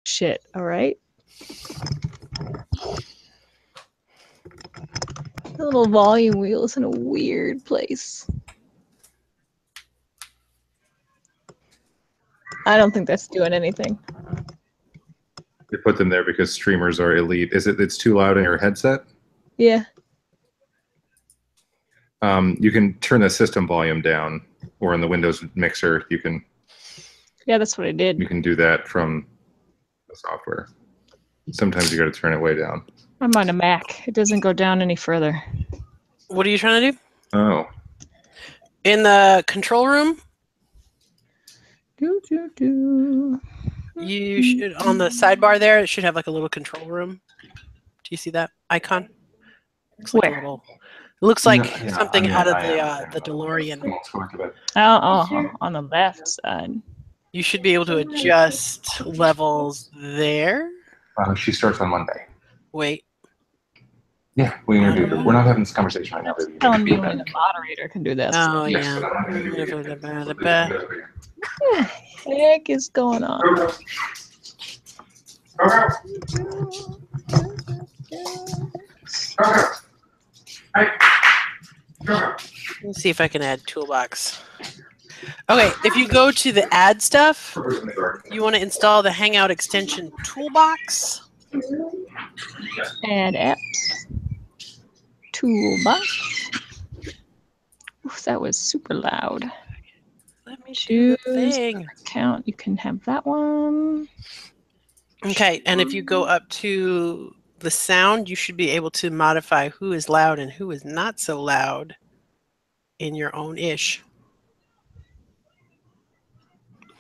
shit, all right? The little volume wheel is in a weird place. I don't think that's doing anything. They put them there because streamers are elite. It's too loud in your headset? Yeah. You can turn the system volume down, or in the Windows mixer, you can. Yeah, that's what I did. You can do that from the software. Sometimes you got to turn it way down. I'm on a Mac. It doesn't go down any further. What are you trying to do? Oh. In the control room, you should, on the sidebar there, it should have like a little control room. Do you see that icon? Looks like a little. It looks like something out of the DeLorean. Oh, on the left side. You should be able to adjust levels there. She starts on Monday. Wait. Yeah, we interviewed her. We're not having this conversation right now. Telling me only the moderator can do this. Oh, yeah. What the heck is going on? Let's see if I can add toolbox. Okay, if you go to the add stuff, you want to install the Hangout extension toolbox. Add apps. Toolbox. Oof, that was super loud. Let me choose the thing. Account. You can have that one. Okay, and if you go up to the sound, you should be able to modify who is loud and who is not so loud in your own ish.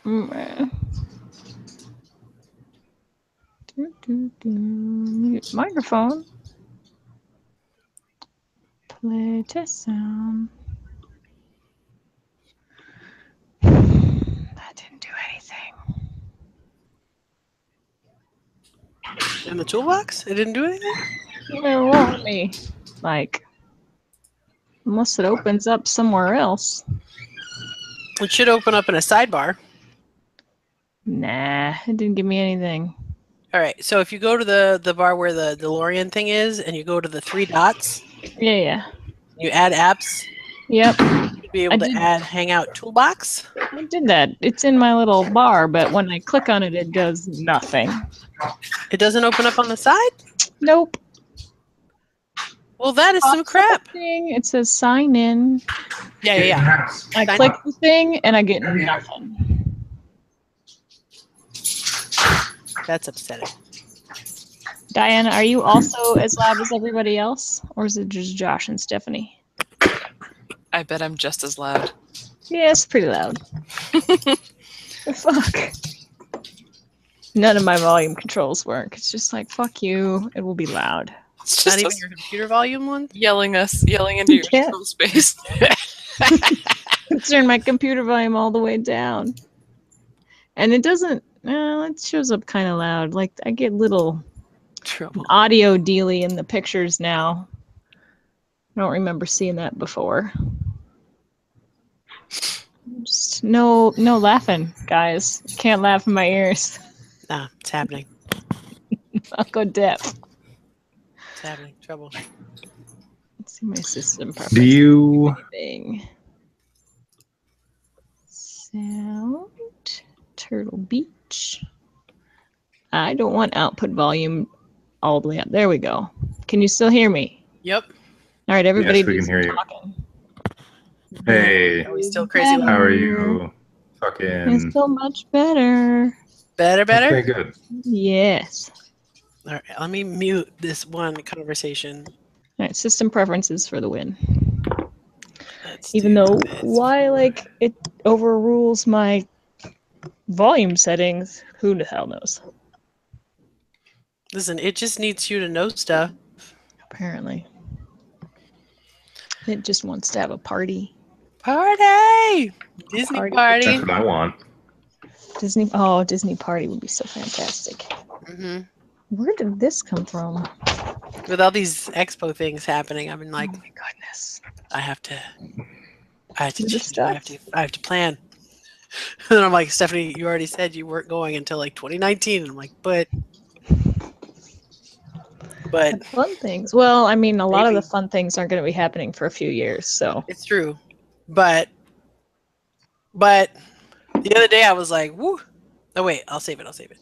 Mute microphone. Play test sound. That didn't do anything. In the toolbox? It didn't do anything? It won't me. Like, unless it opens up somewhere else. It should open up in a sidebar. Nah, it didn't give me anything. All right, so if you go to the bar where the DeLorean thing is, and you go to the 3 dots. Yeah. You add apps. Yep. You'd be able to add Hangout Toolbox. I did that. It's in my little bar, but when I click on it, it does nothing. It doesn't open up on the side? Nope. Well, that is some crap. It says sign in. Yeah. I click the thing, and I get nothing. That's upsetting. Diana, are you also as loud as everybody else? Or is it just Josh and Stephanie? I bet I'm just as loud. Yeah, it's pretty loud. Fuck. None of my volume controls work. It's just like, fuck you, it will be loud. It's just not even your computer volume one? Yelling into your control space. Turn my computer volume all the way down. And it doesn't, it shows up kind of loud. Like, I get little audio dealy in the pictures now. I don't remember seeing that before. Just no laughing, guys. Can't laugh in my ears. Nah, it's happening. I'll go deaf. It's happening. Trouble. Let's see my system preference. Do you... Sound. Turtle Beach. I don't want output volume all the way up. There we go. Can you still hear me? Yep. All right, everybody. Yes, we can hear you. Hey. Are we still crazy? How are you? Fucking. It's so much better. Better? Okay, good. Yes. All right, let me mute this one conversation. All right, system preferences for the win. Even though, why, like, it overrules my volume settings, who the hell knows? Listen, it just needs you to know stuff. Apparently. It just wants to have a party. Party! Disney party. That's what I want. Disney party would be so fantastic. Mm-hmm. Where did this come from? With all these expo things happening, I've been like, oh my goodness. I have to plan. And I'm like, Stephanie, you already said you weren't going until like 2019. And I'm like, but Fun things. Well, I mean, a lot of Maybe. the fun things aren't going to be happening for a few years. So it's true. But the other day I was like, woo. Oh wait, I'll save it.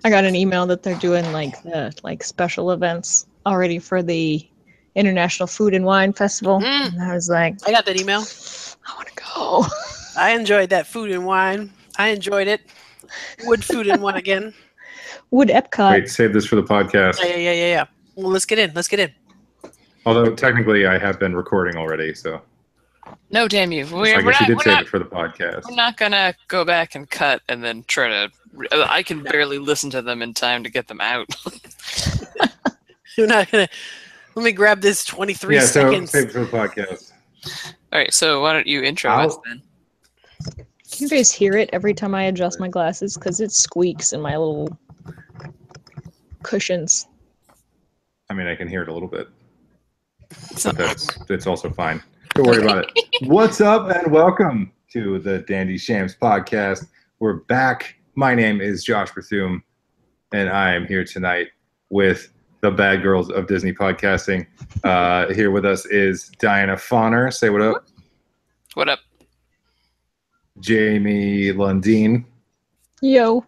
I got an email that they're doing like special events already for the International Food and Wine Festival, and I was like, I got that email. I want to go. I enjoyed that food and wine. I enjoyed it. Wood food and wine again. Wood Epcot. Wait, save this for the podcast. Yeah. Well, let's get in. Although technically I have been recording already, so No, damn you. I guess you did save it for the podcast. We're not gonna go back and cut and then try to. I can barely listen to them in time to get them out. You're not gonna. Let me grab this 23 seconds. So save it for the podcast. All right, so why don't you intro us then? Can you guys hear it every time I adjust my glasses? Because it squeaks in my little cushions. I mean, I can hear it a little bit. But it's also fine. Don't worry about it. What's up, and welcome to the Dandy Shams podcast. We're back. My name is Josh Berthum, and I am here tonight with the bad girls of Disney podcasting. Here with us is Diana Fauner. Say what up. What up? Jamie Lundeen. Yo.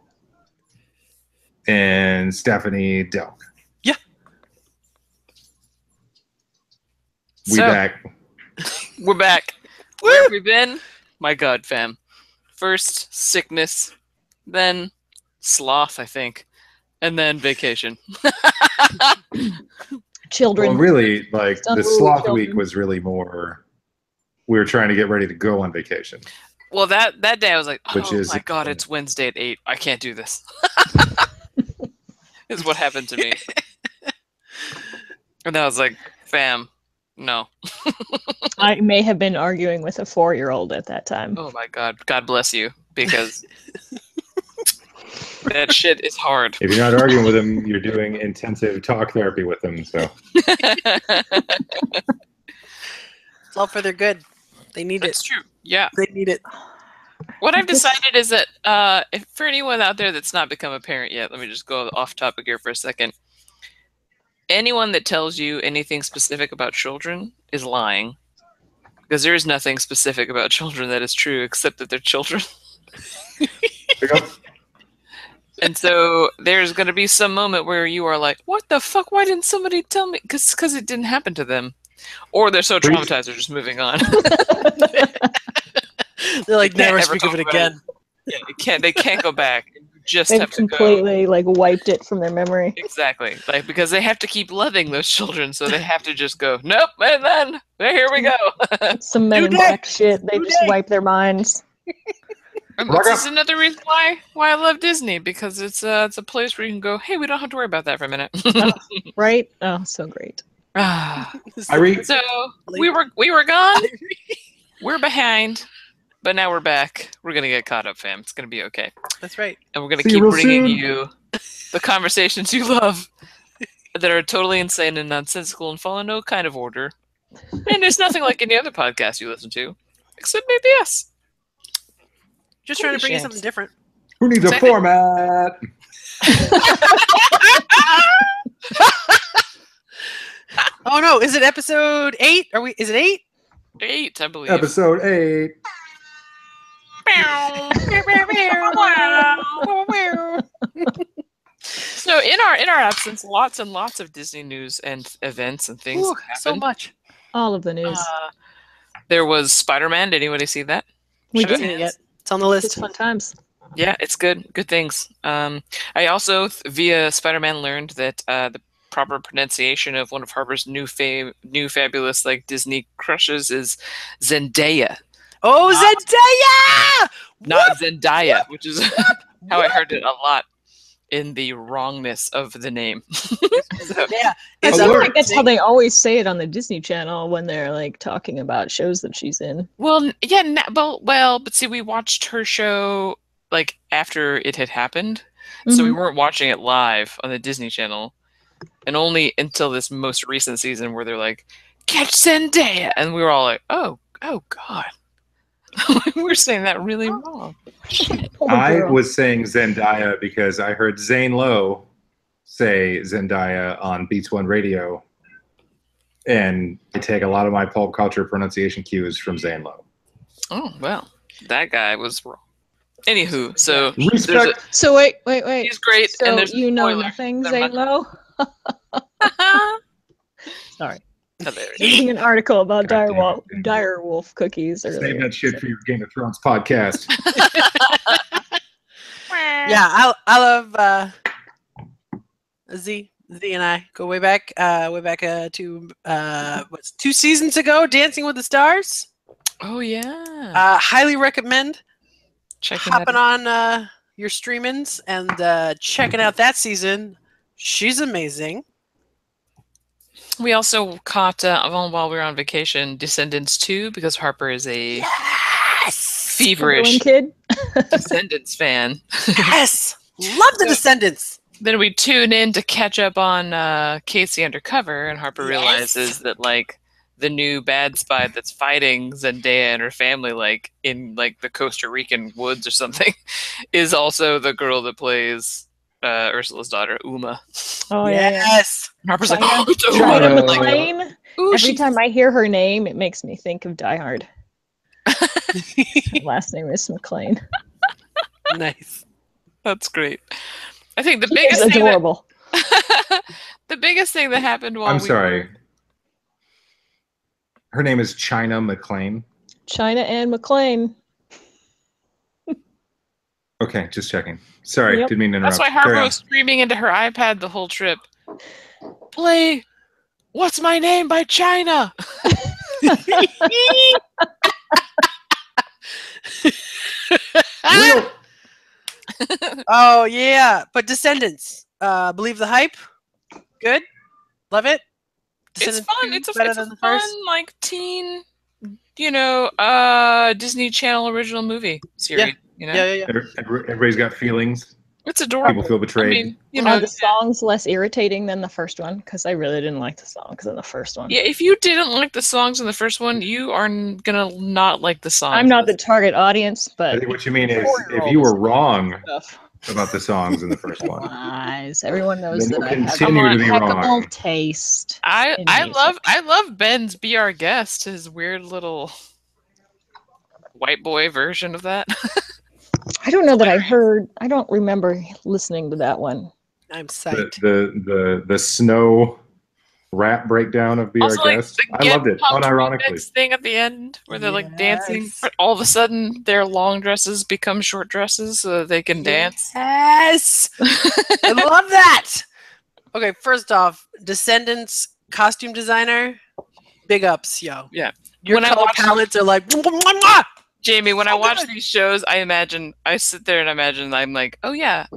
And Stephanie Delk. Yeah. Back. We're back. Where have we been? My God, fam. First, sickness. Then, sloth, I think. And then vacation. Children. Well, really, like, the sloth children. week was really more... We were trying to get ready to go on vacation. Well, that day I was like, Which is- my God, it's Wednesday at 8. I can't do this. Is what happened to me. And I was like, fam, no. I may have been arguing with a 4-year-old at that time. Oh my God. God bless you. Because that shit is hard. If you're not arguing with them, you're doing intensive talk therapy with them. So It's all for their good. They need That's true. Yeah. They need it. What I've decided is that if for anyone out there that's not become a parent yet, let me just go off topic here for a second. Anyone that tells you anything specific about children is lying. Because there is nothing specific about children that is true except that they're children. And so there's going to be some moment where you are like, what the fuck? Why didn't somebody tell me? Because it didn't happen to them. Or they're so traumatized they're just moving on. They're like, never speak of it again. Yeah, they can't go back. You just They've have to go. completely like wiped it from their memory. Exactly. Like, because they have to keep loving those children, so they have to just go, nope, and then here we go. Some Men in Black shit. They just wipe their minds. And this is another reason why I love Disney, because it's a place where you can go, hey, we don't have to worry about that for a minute. Right? Oh, so great. So we were gone. We're behind, but now we're back. We're gonna get caught up, fam. It's gonna be okay. That's right. And we're gonna keep bringing you the conversations you love that are totally insane and nonsensical and follow no kind of order. And there's nothing like any other podcast you listen to, except maybe us. Just trying to bring you something different. Who needs a format? Oh no! Is it episode 8? Is it 8? 8, I believe. Episode 8. So in our absence, lots and lots of Disney news and events and things. So much. All of the news. There was Spider-Man. Did anybody see that? We Haven't did. seen it yet. It's on the list. It's fun times. Yeah, it's good. Good things. I also, via Spider-Man, learned that the proper pronunciation of one of Harper's new fabulous like Disney crushes is Zendaya. Oh, Zendaya! Not Zendaya, which is how I heard it a lot in the wrongness of the name. So, Yeah. I It's feel Alert. like that's how they always say it on the Disney Channel when they're like talking about shows that she's in. well, yeah, but see, we watched her show like after it had happened, so we weren't watching it live on the Disney Channel, and only until this most recent season where they're like, "Catch Zendaya," and we were all like, "Oh God." We're saying that really wrong. I was saying Zendaya because I heard Zane Lowe say Zendaya on Beats One Radio, and I take a lot of my pulp culture pronunciation cues from Zane Lowe. Oh, well, that guy was wrong. Anywho, so Respect. So wait. he's great, So and there's you know spoiler. nothing, Never mind. Zane Lowe? Sorry. Hilarious. Reading an article about God damn it. dire wolf cookies Save earlier. that shit for your Game of Thrones podcast. Yeah, I love Z and I go way back to what's 2 seasons ago, Dancing with the Stars. Oh yeah. Highly recommend Checking hopping that. on your streamings and checking out that season. She's amazing. We also caught while we were on vacation, Descendants 2 because Harper is a feverish Kid. Descendants fan. Yes, love the Descendants. Then we tune in to catch up on Casey Undercover, and Harper realizes that like the new bad spy that's fighting Zendaya and her family, like in like the Costa Rican woods or something, is also the girl that plays Ursula's daughter, Uma. Oh Yes. Harper's China. like, oh, it's China. Uma. McClane. Ooh, Every time I hear her name, it makes me think of Die Hard. Her last name is McClane. Nice. That's great. I think the She's biggest thing adorable. the biggest thing that happened while I'm we sorry. were Her name is China McClane. China and McClane. Okay, just checking. Sorry, Yep. didn't mean to interrupt. That's why Carry Harper on. was screaming into her iPad the whole trip. Play What's My Name by China. Real- Oh yeah, but Descendants. Believe the hype. Good. Love it. It's Descendants fun. 2 It's a better than the fun, first. like teen, Disney Channel original movie series. You know, Yeah. Everybody's got feelings. it's adorable. People feel I betrayed. mean, you Are know, the songs less irritating than the first one? Because I really didn't like the songs in the first one. yeah. If you didn't like the songs in the first one, you are gonna not like the songs. I'm not the target audience, I but think what you mean is if 4-year-olds you were wrong stuff. about the songs in the first one, Lies. Everyone knows then that I you'll have continue to be impeccable wrong. taste. I in love music. Ben's Be Our Guest, his weird little white boy version of that. I don't know that I heard. I don't remember listening to that one. I'm psyched. The snow rap breakdown of Be Also, Our like Guest. the I Get loved it, Pumped unironically. remix thing at the end, where they're like dancing, Yes. but all of a sudden their long dresses become short dresses so that they can dance. Yes. I love that. Okay, first off, Descendants costume designer, big ups, yo. Yeah. Your When I color watch- palettes are like. Mwah, mwah, mwah. Jamie, when I So watch good. these shows, I sit there and imagine I'm like, oh yeah,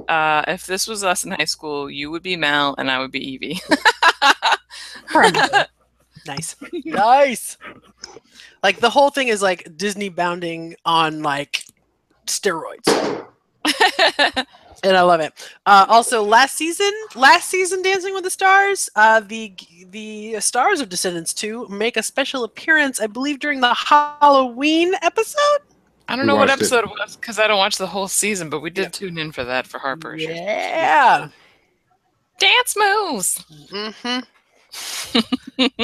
if this was us in high school, you would be Mal and I would be Evie. Nice. Nice. Like the whole thing is like Disney bounding on like steroids. And I love it. Also, last season, Dancing with the Stars, the stars of Descendants 2 make a special appearance, I believe, during the Halloween episode. I don't We know what watched it. episode it was because I don't watch the whole season, but we did tune in for that for Harper. Yeah. Dance moves. Mm-hmm.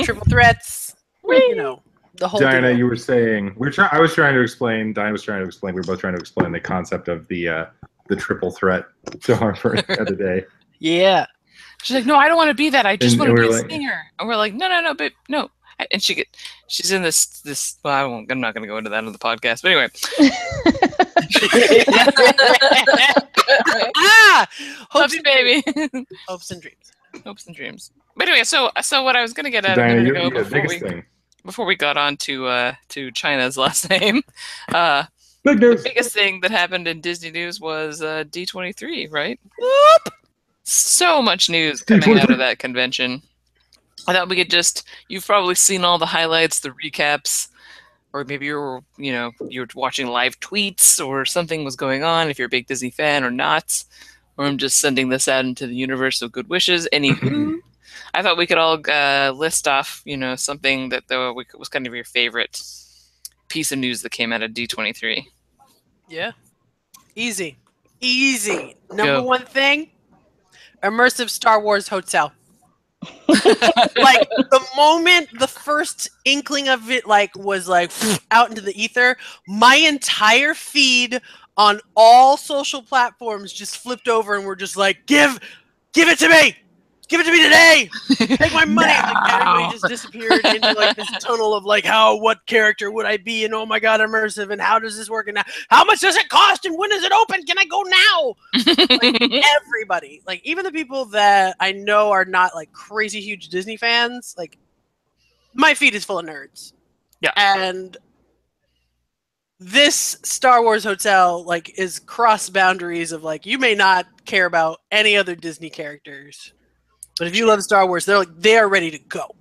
Triple threats. You know, the whole Diana, deal. you were saying I was trying to explain. Diana was trying to explain. We were both trying to explain the concept of the triple threat to Harper the other day. Yeah. She's like, no, I don't want to be that. I just And want to we be were a like- singer. And we're like, no, babe, no. And she's in this. Well, I'm not going to go into that on the podcast. But anyway, Hopes love you, and baby. hopes and dreams. Hopes and dreams. But anyway, so what I was going to get at a Diana, minute you're ago the biggest thing. before we got on to China's last name, Big the news. biggest thing that happened in Disney news was D23, right? Whoop! So much news coming out of that convention. I thought we could you've probably seen all the highlights, the recaps, or maybe you're watching live tweets or something was going on if you're a big Disney fan or not. Or I'm just sending this out into the universe of good wishes. Anywho, I thought we could all list off, something that was kind of your favorite piece of news that came out of D23? Yeah. Easy. Number Go. one thing, immersive Star Wars hotel. Like the moment the first inkling of it was out into the ether, my entire feed on all social platforms just flipped over and we're just like, give it to me. Give it to me today. Take my money. No. Like everybody just disappeared into like this tunnel of like what character would I be, and oh my god, immersive, and how does this work, and now how much does it cost, and when does it open? Can I go now? Like everybody, like even the people that I know are not like crazy huge Disney fans, like my feed is full of nerds. Yeah. And this Star Wars hotel like is cross boundaries of like you may not care about any other Disney characters. But if you love Star Wars, they are ready to go.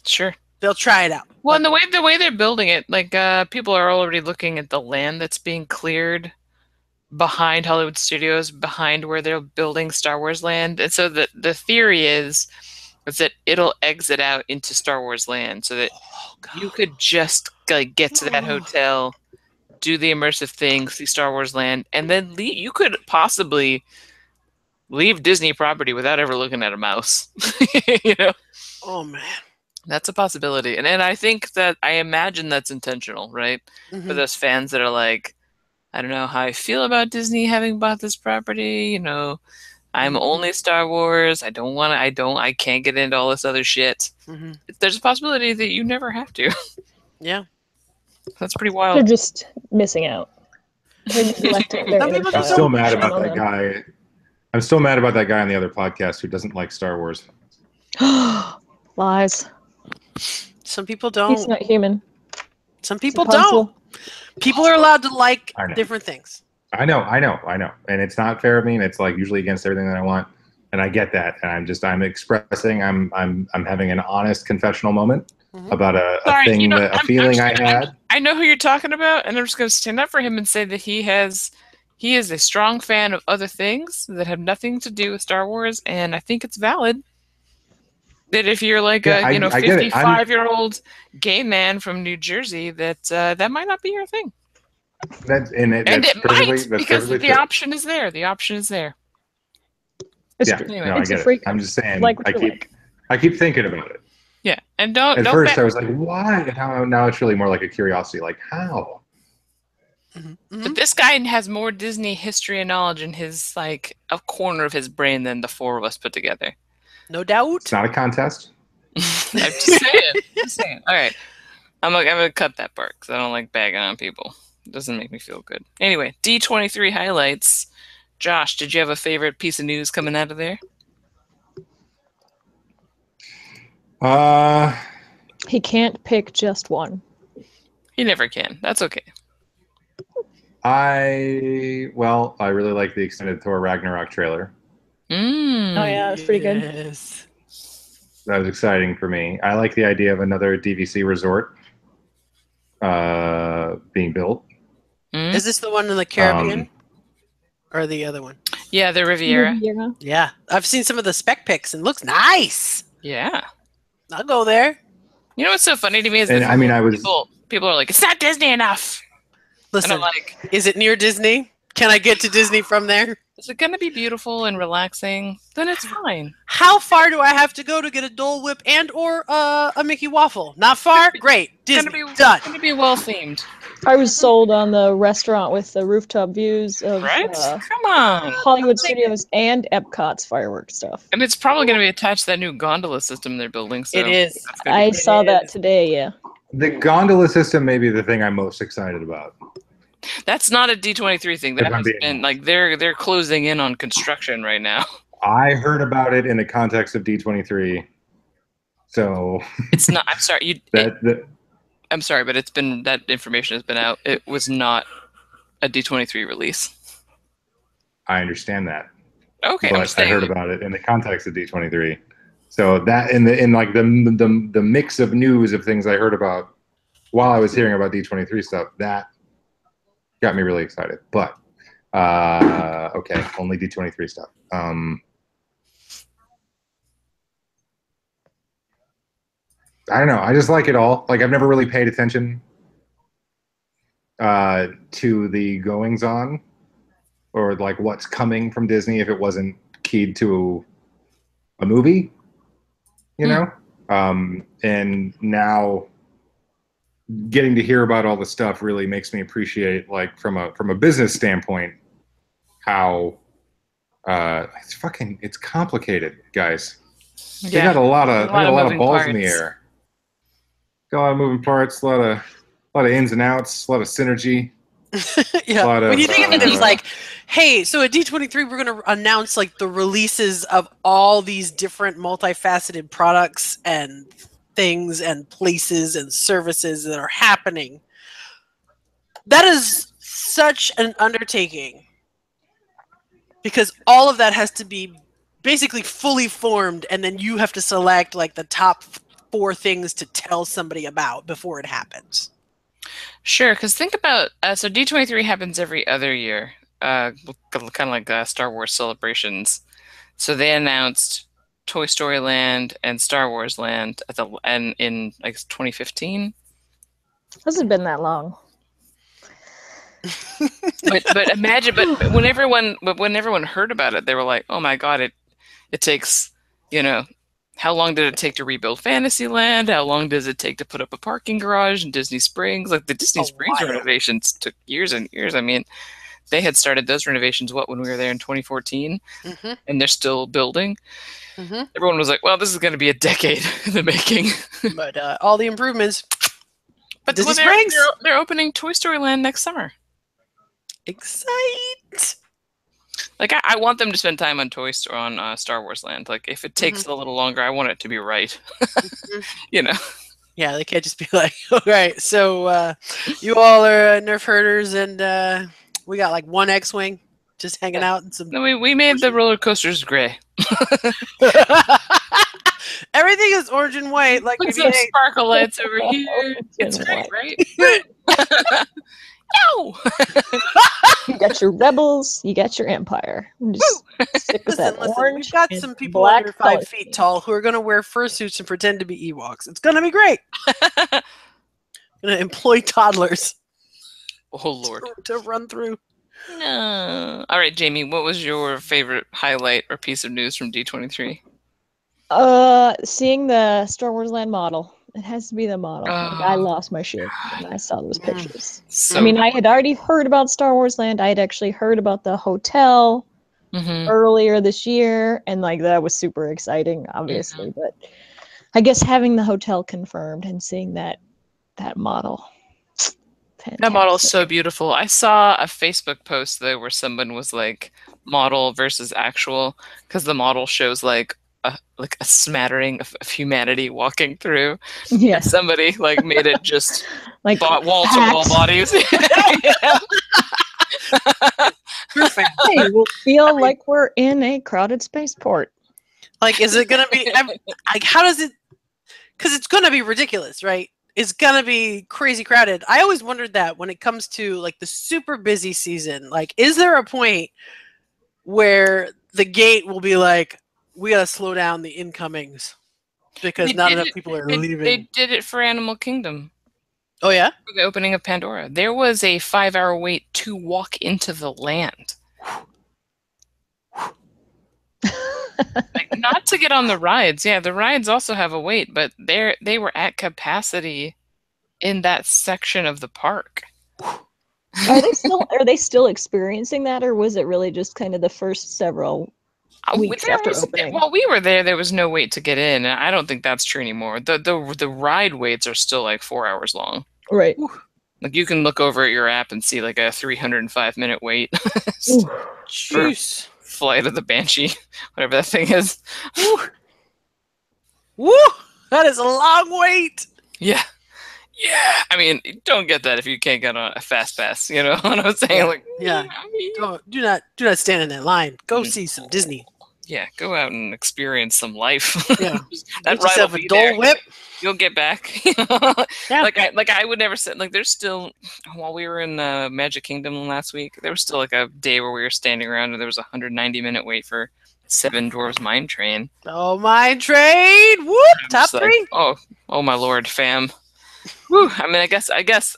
Sure. They'll try it out. Well, and the way they're building it, like people are already looking at the land that's being cleared behind Hollywood Studios, behind where they're building Star Wars Land, and so the theory is that it'll exit out into Star Wars Land, so that you could just like get to that hotel, do the immersive thing, see Star Wars Land, and then leave. You could possibly leave Disney property without ever looking at a mouse. You know? Oh man, that's a possibility, and I think that I imagine that's intentional, right? For those fans that are like, I don't know how I feel about Disney having bought this property. You know, I'm only Star Wars. I can't get into all this other shit. There's a possibility that you never have to. Yeah, that's pretty wild. They're just missing out. They're neglecting their I'm still mad about that guy. I'm still mad about that guy on the other podcast who doesn't like Star Wars. Lies. Some people don't. He's not human. Some people don't. People are allowed to like different things. I know. And it's not fair of me, and it's like usually against everything that I want. And I get that. And I'm expressing, I'm having an honest confessional moment about a feeling I had. I know who you're talking about, and I'm just going to stand up for him and say that he is a strong fan of other things that have nothing to do with Star Wars, and I think it's valid that if you're like a 55-year-old gay man from New Jersey, that might not be your thing. Because the option is there. The option is there. Anyway, I get it. I'm just saying. I keep thinking about it. Yeah, and At first, I was like, "Why?" And now it's really more like a curiosity. Like, how? But this guy has more Disney history and knowledge in his like a corner of his brain than the four of us put together. No doubt. It's not a contest. I'm just saying. All right, I'm gonna cut that part because I don't like bagging on people. It doesn't make me feel good. Anyway, D23 highlights. Josh, did you have a favorite piece of news coming out of there? He can't pick just one. He never can. That's okay. I really like the extended Thor Ragnarok trailer. Oh yeah, that's pretty good. That was exciting for me. I like the idea of another DVC resort being built. Is this the one in the Caribbean? Or the other one? Yeah, the Riviera. Yeah. I've seen some of the spec pics and it looks nice. Yeah. I'll go there. You know what's so funny to me is people are like, it's not Disney enough. Listen, and I'm like, is it near Disney? Can I get to Disney from there? Is it going to be beautiful and relaxing? Then it's fine. How far do I have to go to get a Dole Whip and or a Mickey Waffle? Not far? Great. Disney. Done. It's going to be well themed. I was sold on the restaurant with the rooftop views of Come on. Hollywood Studios and Epcot's fireworks stuff. And it's probably going to be attached to that new gondola system they're building. So it is. I saw that today, yeah. The gondola system may be the thing I'm most excited about. That's not a D23 thing. That has been like they're closing in on construction right now. I heard about it in the context of D23. So it's not. I'm sorry. I'm sorry, but it's been that information has been out. It was not a D23 release. I understand that. Okay, but I heard about it in the context of D23. So that in like the mix of news of things I heard about while I was hearing about D23 stuff, that got me really excited. But okay, only D23 stuff. I don't know. I just like it all. Like I've never really paid attention to the goings on, or like what's coming from Disney if it wasn't keyed to a movie, you know? And now getting to hear about all the stuff really makes me appreciate, like, from a business standpoint, how it's complicated, guys. They got a lot of balls in the air. Got a lot of moving parts, a lot of ins and outs, a lot of synergy. Yeah. When you think of it, it's like, hey, so at D23 we're going to announce like the releases of all these different multifaceted products and things and places and services that are happening. That is such an undertaking, because all of that has to be basically fully formed, and then you have to select like the top 4 things to tell somebody about before it happens. Sure, because think about so D23 happens every other year, kind of like Star Wars Celebrations. So they announced Toy Story Land and Star Wars Land in like 2015. Hasn't been that long. but imagine, but when everyone heard about it, they were like, "Oh my god! It takes, how long did it take to rebuild Fantasyland? How long does it take to put up a parking garage in Disney Springs? Like the Disney Springs renovations took years and years. I mean, they had started those renovations when we were there in 2014, and they're still building. Everyone was like, "Well, this is going to be a decade in the making." But all the improvements. But Disney Springs, they're opening Toy Story Land next summer. Excite! Like I want them to spend time on Star Wars Land. Like if it takes a little longer, I want it to be right. Yeah, they can't just be like, all right, so you all are Nerf herders, and we got like one X-wing just hanging out and some. No, we made the roller coasters gray. Everything is orange and white. Like put some sparkle lights over here. It's great, right? No. You got your rebels, you got your empire. Just stick with that orange. We've got some people under 5 feet tall who are going to wear fursuits and pretend to be Ewoks. It's going to be great. Going to employ toddlers. Oh Lord, to run through. No. All right, Jamie, what was your favorite highlight or piece of news from D23? Seeing the Star Wars Land model. It has to be the model. Like, I lost my shit when I saw those pictures. I mean, I had already heard about Star Wars Land. I had actually heard about the hotel earlier this year, and like that was super exciting, obviously. But I guess having the hotel confirmed and seeing that model. Fantastic. That model is so beautiful. I saw a Facebook post though where someone was like model versus actual, because the model shows like a smattering of humanity walking through. Yeah. Somebody like made it just like wall-to-wall bodies. Perfect. Hey, we'll feel like we're in a crowded spaceport. Like, is it going to be like, how does it, because it's going to be ridiculous, right? It's going to be crazy crowded. I always wondered that when it comes to like the super busy season, like, is there a point where the gate will be like, we got to slow down the incomings because not enough people are leaving? They did it for Animal Kingdom. Oh, yeah? For the opening of Pandora. There was a 5-hour wait to walk into the land. Like, not to get on the rides. Yeah, the rides also have a wait, but they were at capacity in that section of the park. Are they still experiencing that, or was it really just kind of the first several weeks after opening? While we were there was no wait to get in, and I don't think that's true anymore. The ride waits are still like 4 hours long. Right. Like you can look over at your app and see like a 305-minute wait. Jeez. Flight of the Banshee, whatever that thing is. Woo! Woo! That is a long wait. Yeah. Yeah. I mean, don't get that if you can't get on a fast pass. You know what I'm saying? Yeah. Like, yeah. Do not stand in that line. Go see some Disney. Yeah, go out and experience some life. Yeah. That ride will be a Dole there. Whip. You'll get back. Yeah. Like I would never say, like there's still, while we were in Magic Kingdom last week, there was still like a day where we were standing around and there was a 190-minute wait for Seven Dwarfs Mine Train. Oh, Mine Train! Whoop! Top 3. Like, oh my lord, fam. Woo! I mean, I guess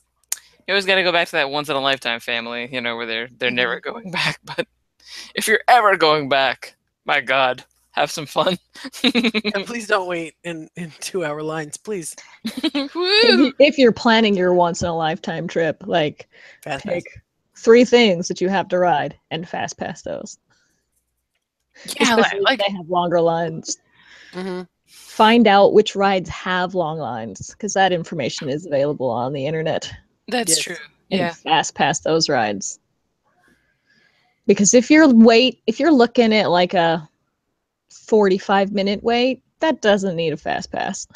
You always got to go back to that once in a lifetime family, you know, where they're never going back. But if you're ever going back, my God, have some fun. And please don't wait in 2-hour lines, please. If you're planning your once in a lifetime trip, like Fast pick 3 things that you have to ride and fast pass those. Yeah, Especially like if they have longer lines. Mm-hmm. Find out which rides have long lines, because that information is available on the internet. that's Yes. true. And Yeah. fast pass those rides. Because if you're looking at like a 45-minute wait, that doesn't need a fast pass.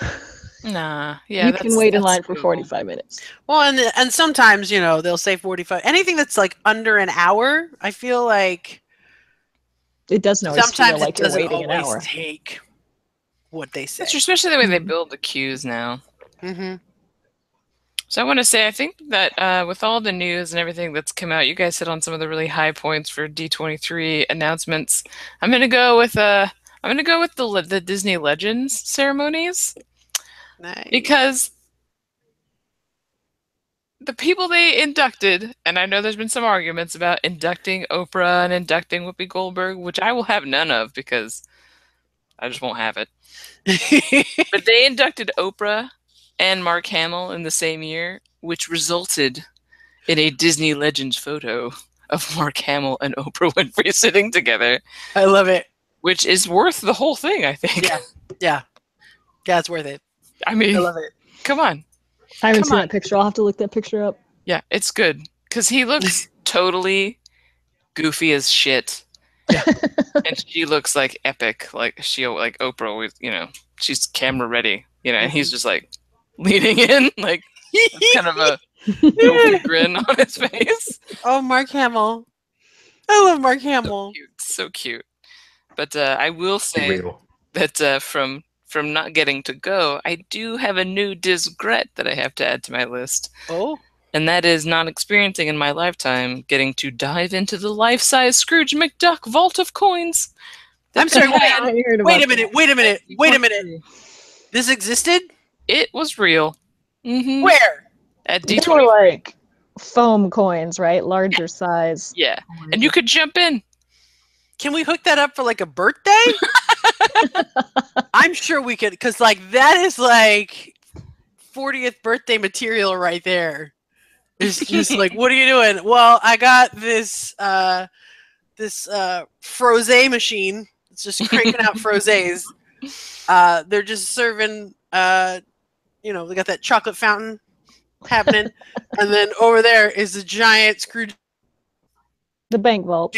Nah. Yeah. You can wait in that's line for doable. 45 minutes. Well, and sometimes, you know, they'll say 45. Anything that's like under an hour, I feel like It doesn't always feel sometimes it like you're doesn't waiting an always hour. take what they say. That's true, especially the way they Mhm. build the queues now. Mm-hmm. So I want to say, I think that with all the news and everything that's come out, you guys hit on some of the really high points for D23 announcements. I'm gonna go with the Disney Legends ceremonies Nice. because the people they inducted, and I know there's been some arguments about inducting Oprah and inducting Whoopi Goldberg, which I will have none of because I just won't have it. But they inducted Oprah and Mark Hamill in the same year, which resulted in a Disney Legends photo of Mark Hamill and Oprah Winfrey sitting together, I love it. which is worth the whole thing, I think. Yeah, it's worth it. I I mean, love it. come on. I haven't Come seen on. that picture. I'll have to look that picture up. Yeah, it's good because he looks totally goofy as shit. Yeah. And she looks like epic, like Oprah always, you know, she's camera ready, you know, and he's just like leaning in, like kind of a goofy grin on his face. Oh, Mark Hamill. I love Mark Hamill. So cute. But I will say Real. that from not getting to go, I do have a new disgret that I have to add to my list. Oh. And that is not experiencing in my lifetime getting to dive into the life-size Scrooge McDuck vault of coins. I'm sorry, wait a minute. This existed? It was real. Mm-hmm. Where? At They D20. were like foam coins, right? Larger size. Yeah. And you could jump in. Can we hook that up for like a birthday? I'm sure we could, because like that is like 40th birthday material right there. It's just like, what are you doing? Well, I got this froze machine. It's just cranking out frozes. They're just serving they got that chocolate fountain happening, and then over there is a giant Scrooge. The bank vault.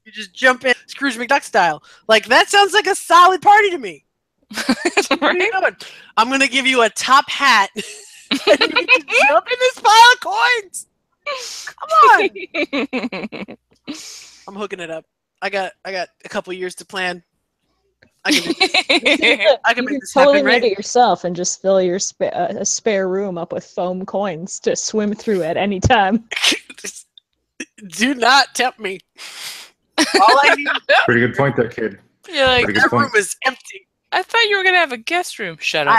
You just jump in Scrooge McDuck style. Like that sounds like a solid party to me. What are you doing? I'm gonna give you a top hat. And you can jump in this pile of coins. Come on. I'm hooking it up. I got a couple years to plan. I can make this totally happen, make right? it yourself and just fill your a spare room up with foam coins to swim through at any time. Do not tempt me. All I need. Pretty good point there, kid. You're like, Pretty good That point. room is empty. I thought you were gonna have a guest room. Shut up.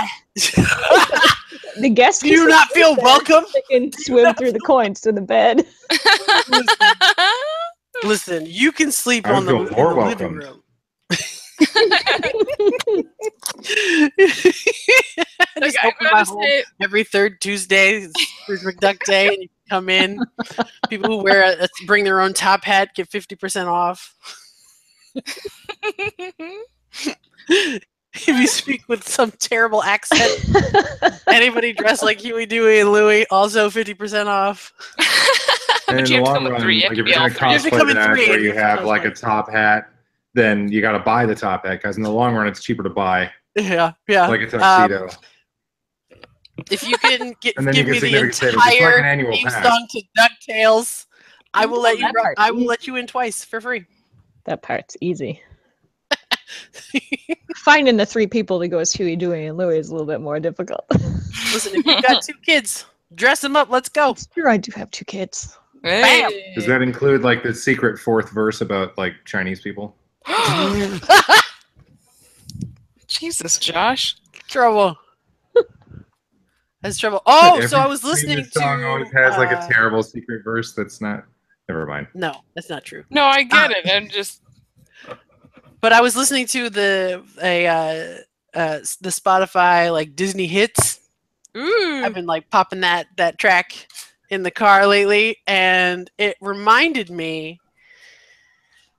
The guests Do you not feel welcome? They can swim through the coins to the bed. Listen, you can sleep I on the, feel in more the living welcomed. room. Like, Just I open gotta my home say, every third Tuesday. It's Scrooge McDuck Day, and you can come in. People who bring their own top hat get 50% off. If you speak with some terrible accent, anybody dressed like Huey, Dewey, and Louie, also 50% off. And in But the you have to long come with run, three. You have like to if be you're all gonna three. You have to cosplay come in that three where and you you're have like a cosplay. top hat, then you got to buy the top hat because in the long run it's cheaper to buy Yeah. like a tuxedo. If you can And then you give get me the significant savings. It's like entire an annual theme pass. song to DuckTales, I will let you. That part's I will easy. let you in twice for free. That part's easy. Finding the 3 people to go as Huey, Dewey, and Louie is a little bit more difficult. Listen, if you've got 2 kids, dress them up. Let's go. Sure, I do have 2 kids. Hey. Does that include like the secret 4th verse about like Chinese people? Jesus, Josh. Trouble. Has trouble. Oh, Every so I was listening famous song to. always has like a terrible secret verse that's not. Never mind. No, that's not true. No, I get it. I'm just. But I was listening to the Spotify like Disney hits. Ooh. I've been like popping that track in the car lately, and it reminded me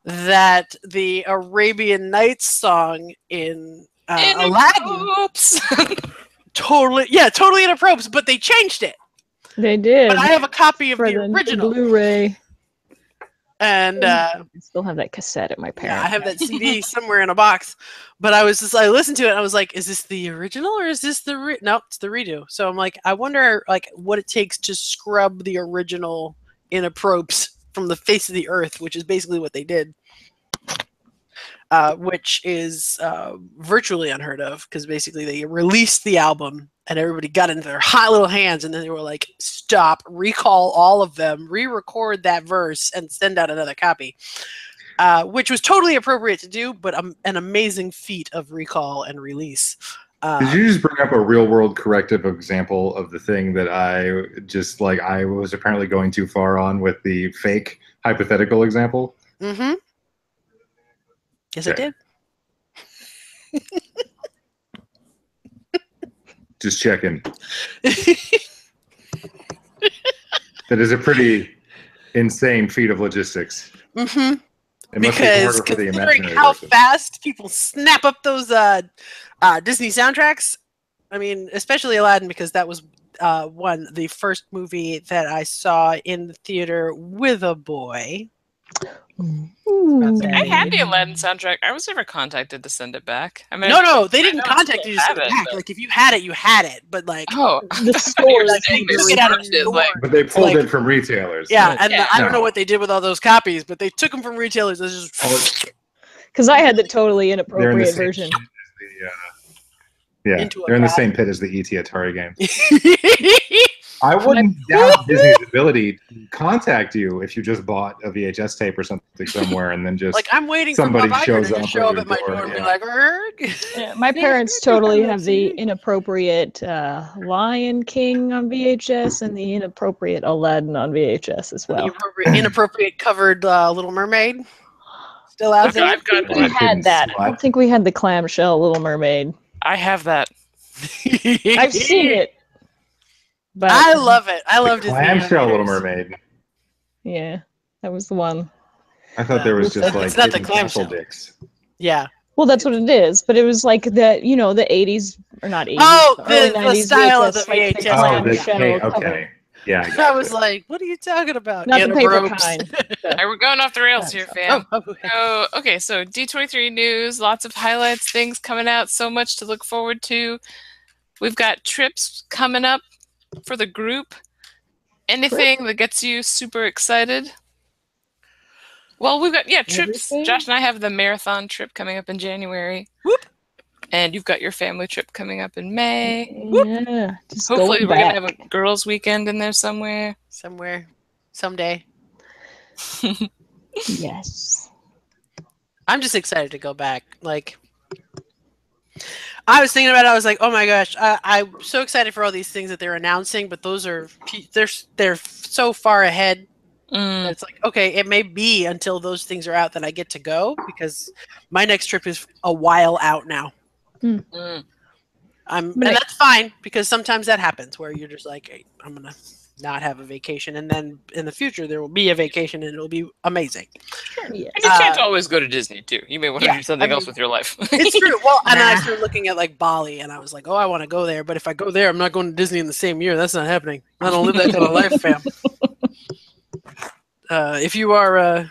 that the Arabian Nights song in Aladdin totally inappropriate, but they changed it. They did. But I have a copy of for the original Blu-ray. And I still have that cassette at my parents'. Yeah, I have that CD somewhere in a box. But I listened to it and I was like, is this the original or is this the no, it's the redo. So I'm like, I wonder like what it takes to scrub the original inappropriate from the face of the earth, which is basically what they did. Which is virtually unheard of because basically they released the album and everybody got into their hot little hands and then they were like, stop, recall all of them, re-record that verse and send out another copy, which was totally appropriate to do, but an amazing feat of recall and release. Did you just bring up a real-world corrective example of the thing that I was apparently going too far on with the fake hypothetical example? Mm-hmm. Yes, okay. I did. Just checking. That is a pretty insane feat of logistics. Mm-hmm. It must be harder for the considering how fast people snap up those Disney soundtracks, I mean, especially Aladdin, because that was the first movie that I saw in the theater with a boy. I had the Aladdin soundtrack. I was never contacted to send it back. I mean, no, they didn't contact you to send it back. But... Like if you had it, you had it. But like, the store, but they pulled it from retailers. Yeah, and I don't know what they did with all those copies, but they took them from retailers. Because I had the totally inappropriate version. They're in the same pit as the ET Atari game. I wouldn't doubt Disney's ability to contact you if you just bought a VHS tape or something somewhere, and then just like I'm waiting somebody for shows up, show up at my door and be like, my parents totally have the inappropriate Lion King on VHS and the inappropriate Aladdin on VHS as well. The inappropriate covered Little Mermaid still out there. We had that. I don't think we had the clamshell Little Mermaid. I have that. I've seen it. But I love it. I love Disney. Clamshell Little Mermaid. Yeah, that was the one. I thought there was just it's not the clamshell dicks. Yeah. Well, that's what it is. But it was like the the 80s or not 80s. Oh, early the 90s style VHS, of the VHS. Okay. Yeah. I was like, what are you talking about? Not the paper kind. All right, we're going off the rails here, fam. Okay, so D23 news, lots of highlights, things coming out, so much to look forward to. We've got trips coming up for the group. Anything that gets you super excited? Well, we've got trips. Everything? Josh and I have the marathon trip coming up in January. Whoop. And you've got your family trip coming up in May. Yeah. Hopefully we're gonna have a girls' weekend in there somewhere. Someday. Yes. I'm just excited to go back. Like, I was thinking about it. I was like, oh my gosh, I'm so excited for all these things that they're announcing, but they're so far ahead. It's like, okay, it may be until those things are out that I get to go, because my next trip is a while out now. And that's fine, because sometimes that happens where you're just like, hey, I'm gonna not have a vacation, and then in the future there will be a vacation and it'll be amazing. Yes. And you can't always go to Disney too. You may want to do something else with your life. It's true. Well, and then I started looking at like Bali, and I was like, oh, I want to go there, but if I go there, I'm not going to Disney in the same year. That's not happening. I don't live that kind of life, fam. If you are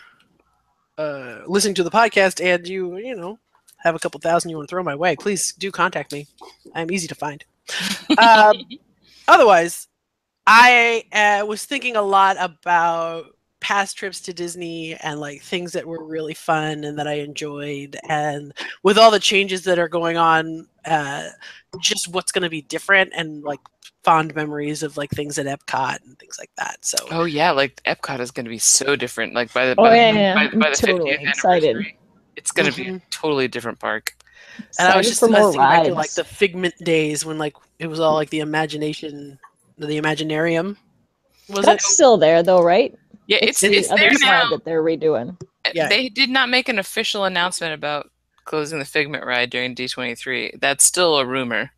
listening to the podcast and you have a couple thousand you want to throw my way, please do contact me. I'm easy to find. Otherwise, I was thinking a lot about past trips to Disney and like things that were really fun and that I enjoyed, and with all the changes that are going on, just what's going to be different, and like fond memories of like things at Epcot and things like that. So like Epcot is going to be so different. Like by the I'm 50th totally anniversary, excited. it's going to be a totally different park. And I was Excited for I was more thinking back to like rides. the Figment days when like it was all like the imagination, the Imaginarium. Was That's still there though, right? Yeah, It's it's the other there side now. that they're redoing. Yeah. They did not make an official announcement about closing the Figment ride during D23. That's still a rumor.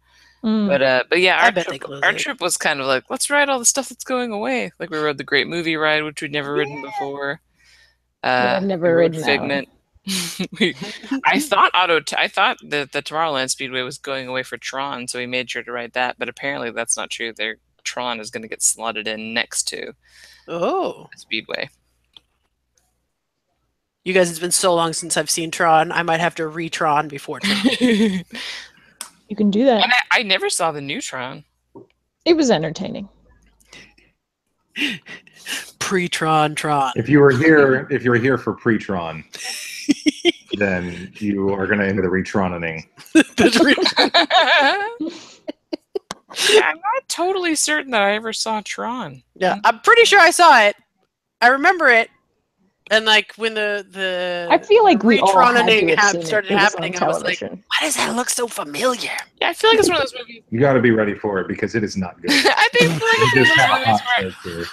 Mm. But yeah, I bet they close our it. trip was kind of like, let's ride all the stuff that's going away. Like we rode the Great Movie Ride, which we'd never ridden before. Yeah, I've We never rode ridden that one. Figment. I thought that the Tomorrowland Speedway was going away for Tron, so we made sure to ride that. But apparently that's not true. Tron is going to get slotted in next to Oh. the Speedway. You guys, it's been so long since I've seen Tron. I might have to re-Tron before Tron. You can do that. And I never saw the new Tron. It was entertaining. Pre-Tron, Tron. If you were here for pre-Tron, then you are going to enter the retroning. Yeah, I'm not totally certain that I ever saw Tron. Yeah, I'm pretty sure I saw it. I remember it. And like when the I feel like we all had to retroning have seen started it. It was happening, on I was like, television. why does that look so familiar? Yeah, I feel like it's one of those movies. You got to be ready for it because it is not good. I think You it's just have a one of hot those take here. movies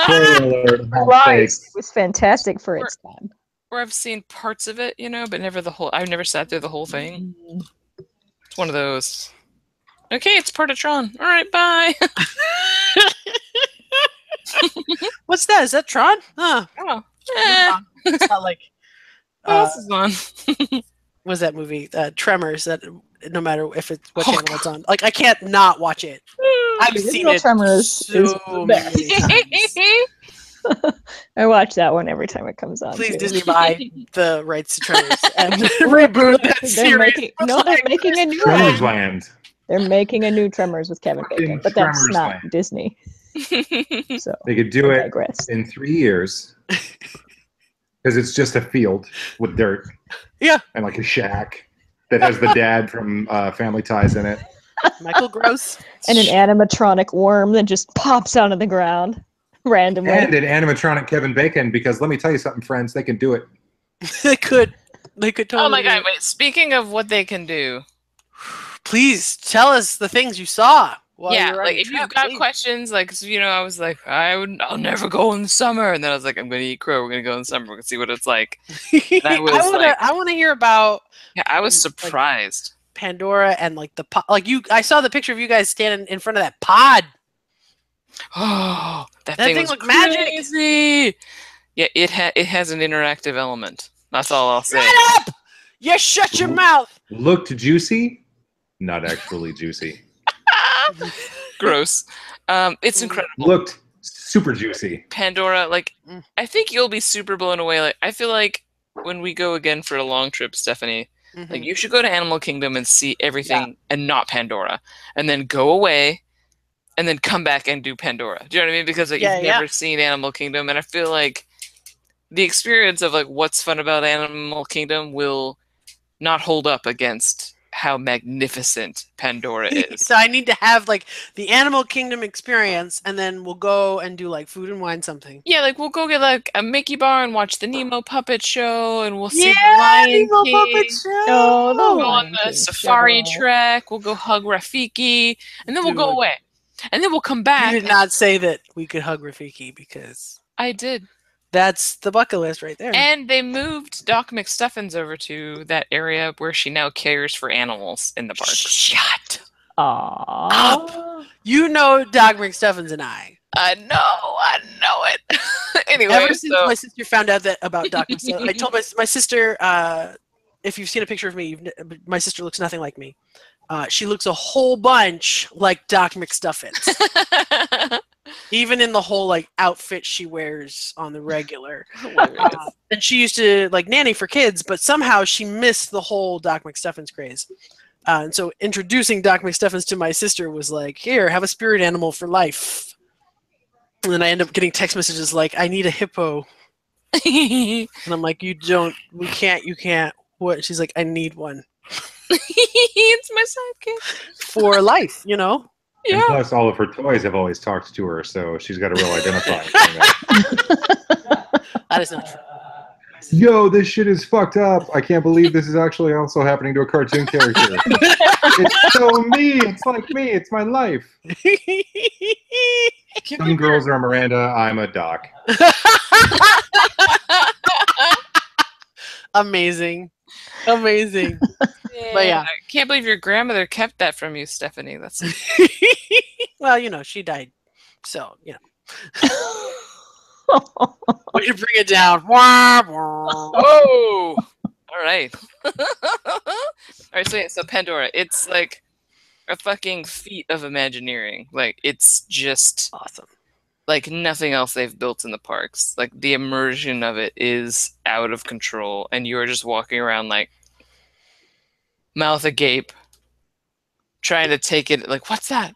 Spoiler alert, hot Rise take. was fantastic for its time. where I've seen parts of it, but never the whole. I've never sat through the whole thing. It's one of those. Okay, it's part of Tron. All right, bye. What's that? Is that Tron? Huh. Oh, It's not like what else is on? was that movie? Tremors. That no matter if it's what channel it's on, like I can't not watch it. I've The seen original it Tremors is so the many best. times. I watch that one every time it comes on. Please too. Disney buy the rights to Tremors and reboot that They're series. making a new Tremors one. Land. They're making a new Tremors with Kevin Bacon, but that's Tremors not Land. Disney. So They could do I it digress. in 3 years because it's just a field with dirt. Yeah. And like a shack that has the dad from Family Ties in it. Michael Gross. And an animatronic worm that just pops out of the ground randomly. And an animatronic Kevin Bacon because let me tell you something, friends, they can do it. They could totally. Oh my do god! it. Wait. Speaking of what they can do, Please tell us the things you saw. While yeah, you're like running. if you've got please. questions, like 'cause, I was like, I'll never go in the summer, and then I was like, I'm gonna eat crow. We're gonna go in the summer. We're gonna see what it's like. I was I want to hear about Yeah, I was like, surprised. Pandora and like the pod. Like I saw the picture of you guys standing in front of that pod. Oh, that That thing thing was looked magic. crazy. Yeah, it has an interactive element. That's all I'll say. Shut up! You shut your mouth. Looked juicy, not actually juicy. Gross. It's incredible. Looked super juicy. Pandora, like, Mm. I think you'll be super blown away. Like, I feel like when we go again for a long trip, Stephanie, like you should go to Animal Kingdom and see everything and not Pandora, and then go away, and then come back and do Pandora. Do you know what I mean? Because like, you've never seen Animal Kingdom, and I feel like the experience of like what's fun about Animal Kingdom will not hold up against how magnificent Pandora is. So I need to have like the Animal Kingdom experience, and then we'll go and do like food and wine something. Yeah, like we'll go get like a Mickey bar and watch the Nemo puppet show, and we'll see the Yeah, Lion Nemo King. Puppet Show. Oh, the We'll go on Lion the King safari show. trek. We'll go hug Rafiki, and then we'll go Dude. away, and then we'll come back. You did not say that we could hug Rafiki because I did. that's the bucket list right there. And they moved Doc McStuffins over to that area where she now cares for animals in the park. Shut Aww. You know Doc McStuffins and I. I know it. Anyway, Ever since so my sister found out that about Doc McStuffins, I told my sister, if you've seen a picture of me, my sister looks nothing like me. She looks a whole bunch like Doc McStuffins. Even in the whole like outfit she wears on the regular. And she used to like nanny for kids, but somehow she missed the whole Doc McStuffins craze. And so introducing Doc McStuffins to my sister was like, here, have a spirit animal for life. And then I end up getting text messages like, I need a hippo. And I'm like, you can't. What? She's like, I need one. It's my sidekick. For life, you know? And Yeah. plus, all of her toys have always talked to her, so she's got a real identifying. That is not true. yo, this shit is fucked up. I can't believe this is actually also happening to a cartoon character. It's so me. It's like me. It's my life. Some girls are Miranda. I'm a Doc. Amazing. Amazing. But yeah. I can't believe your grandmother kept that from you, Stephanie. That's well, you know, she died. So, you know. Way to bring it down. Whoa! All right. All right, so Pandora, it's like a fucking feat of Imagineering. Like, it's just awesome. Like nothing else they've built in the parks. Like the immersion of it is out of control, and you're just walking around like mouth agape, trying to take it. Like, what's that?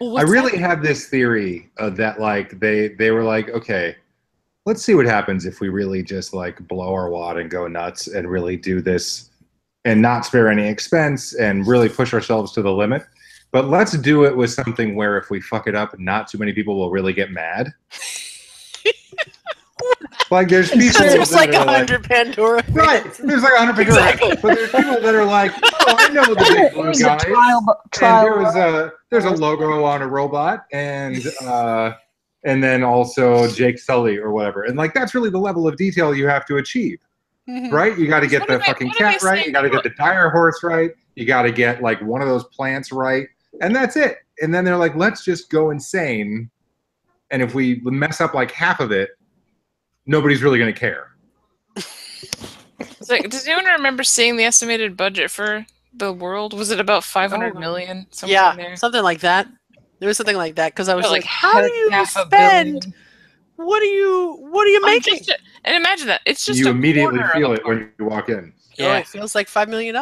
Well, I really have this theory that like they were like, okay, let's see what happens if we really just like blow our wad and go nuts and really do this and not spare any expense and really push ourselves to the limit. But let's do it with something where if we fuck it up, not too many people will really get mad. Like there's people there's like 100 Pandora fans. Right, there's like 100 Pandora Exactly. But there's people that are like, oh, I know the big blue guys. And there's a logo on a robot, and then also Jake Sully or whatever. And like that's really the level of detail you have to achieve. Right? You got to get the fucking cat right. You got to get the dire horse right. You got to get like one of those plants right. And that's it. And then they're like, let's just go insane. And if we mess up like half of it, nobody's really going to care. It's like, does anyone remember seeing the estimated budget for the world? Was it about 500 million? Yeah, there? something like that. There was something like that because I was like, how do you spend? What are you making? And imagine that it's just you immediately feel it when you walk in. Yeah, it feels like $5 million.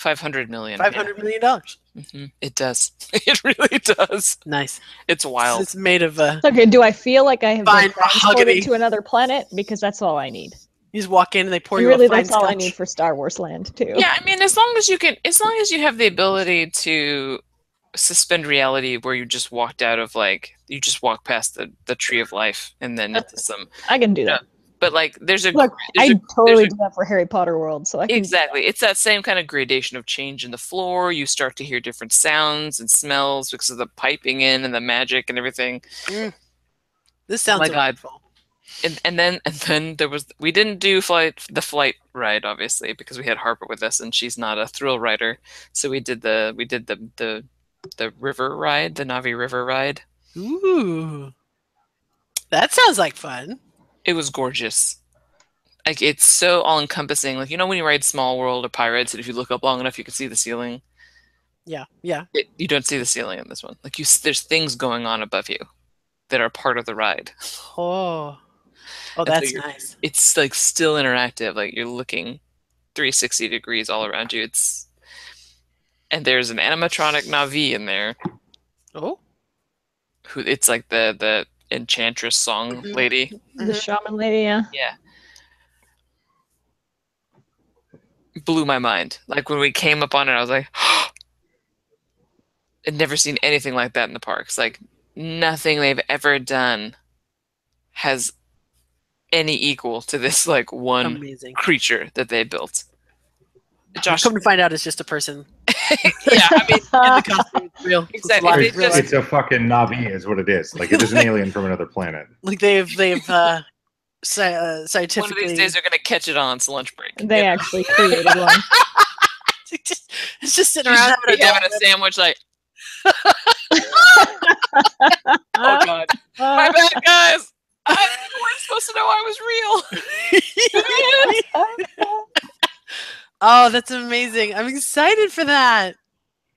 $500 million. $500 million. Mm-hmm. It does. It really does. Nice. It's wild. It's made of. Okay, do I feel like I have been transported to another planet? Because that's all I need. You just walk in and they pour you really, a fine that's all I scotch. need for Star Wars Land too. Yeah, I mean, as long as you have the ability to suspend reality, where you just walked out of you just walk past the tree of life and then into some. I can do that. But like, I totally do that for Harry Potter World. So I can exactly, it's that same kind of gradation of change in the floor. You start to hear different sounds and smells because of the piping in and the magic and everything. This sounds delightful. And then we didn't do the flight ride, obviously, because we had Harper with us and she's not a thrill rider. So we did the river ride, the Navi River ride. Ooh, that sounds like fun. It was gorgeous. Like, it's so all-encompassing. Like, you know when you ride Small World or Pirates, and if you look up long enough, you can see the ceiling? Yeah. You don't see the ceiling in this one. Like, there's things going on above you that are part of the ride. Oh, that's nice. It's, like, still interactive. Like, you're looking 360 degrees all around you. And there's an animatronic Navi in there. Oh? It's like the enchantress song lady. The shaman lady, yeah. Yeah. Blew my mind. Like when we came up on it, I was like, I'd never seen anything like that in the parks. Like nothing they've ever done has any equal to this like one creature that they built. Josh, come to find out, it's just a person. Yeah, I mean, in the costume, it's real. Exactly. It's a fucking Navi, is what it is. Like it is an alien from another planet. Like they've scientifically. One of these days, they're gonna catch it on its lunch break. They actually created one. It's just sitting around having a sandwich, like. Oh God! My bad, guys. I weren't supposed to know I was real. Oh, that's amazing. I'm excited for that.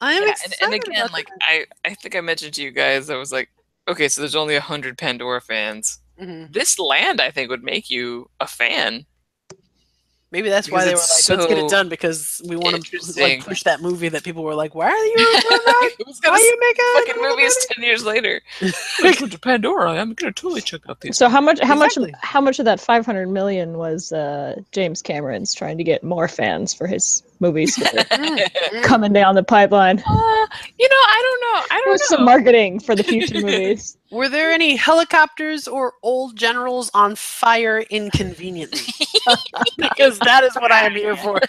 I'm excited. And again, like I think I mentioned to you guys, I was like, okay, so there's only 100 Pandora fans. Mm-hmm. This land, I think, would make you a fan. Maybe that's why they were like, let's get it done, because we want to like push that movie that people were like, why are you doing that? Why are you making fucking movies 10 years later? Like, to Pandora, I'm gonna totally check out these. So how much of that 500 million was James Cameron's trying to get more fans for his movies that are coming down the pipeline? You know, I don't There's know. some marketing for the future movies. Were there any helicopters or old generals on fire inconveniently? Because that is what I am here for.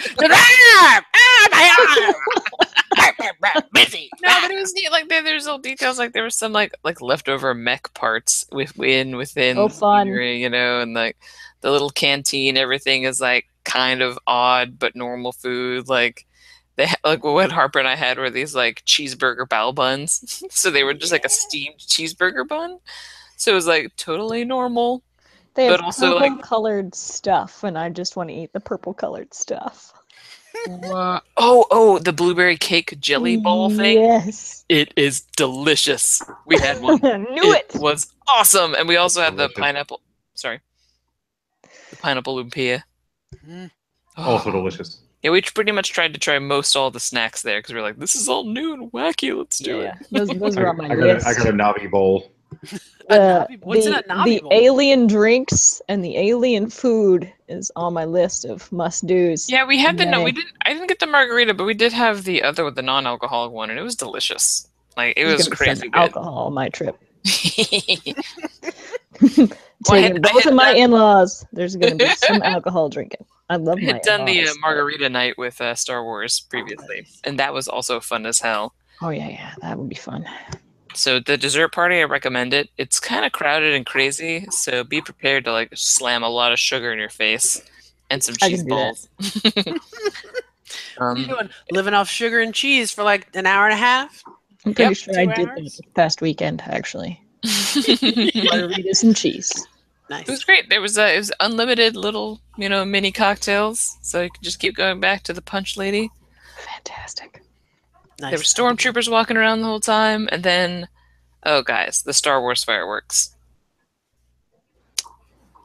Busy. No, but it was neat. Like there's little details. Like there was some like leftover mech parts within Oh, the fun. scenery, you know, and like the little canteen. Everything is like kind of odd but normal food. Like like what Harper and I had were these like cheeseburger bao buns. So they were just like a steamed cheeseburger bun. So it was like totally normal. They have But also, like- purple-colored stuff, and I just want to eat the purple-colored stuff. Oh, the blueberry cake jelly ball thing. Yes. It is delicious. We had one. Knew it. Was awesome. And we also had the Delicious. pineapple. Sorry. The pineapple lumpia. Also delicious. Yeah, we pretty much tried to try most all the snacks there because we were like, this is all new and wacky. Let's do it. Those are on my I list. got a Navi bowl. What's in a Navi the bowl? alien drinks and the alien food is on my list of must-dos. Yeah, we had Yay. I didn't get the margarita, but we did have the other with the non-alcoholic one, and it was delicious. Like it There's was gonna be crazy some good. alcohol on my trip. Well, I Taking had both of my done- in-laws. There's gonna be some alcohol drinking. I love I my had done the in-laws. margarita night with Star Wars previously, and that was also fun as hell. Oh yeah, that would be fun. So the dessert party, I recommend it. It's kind of crowded and crazy, so be prepared to like slam a lot of sugar in your face and some I cheese can do balls. What are you doing? Living off sugar and cheese for like an hour and a half? I'm pretty Yep, sure 2 I did that hours. this past weekend, actually. It Margaritas and cheese. Nice. was great. It was unlimited little, mini cocktails, so you could just keep going back to the punch lady. Fantastic. Nice. There were stormtroopers walking around the whole time, and then, oh guys, the Star Wars fireworks.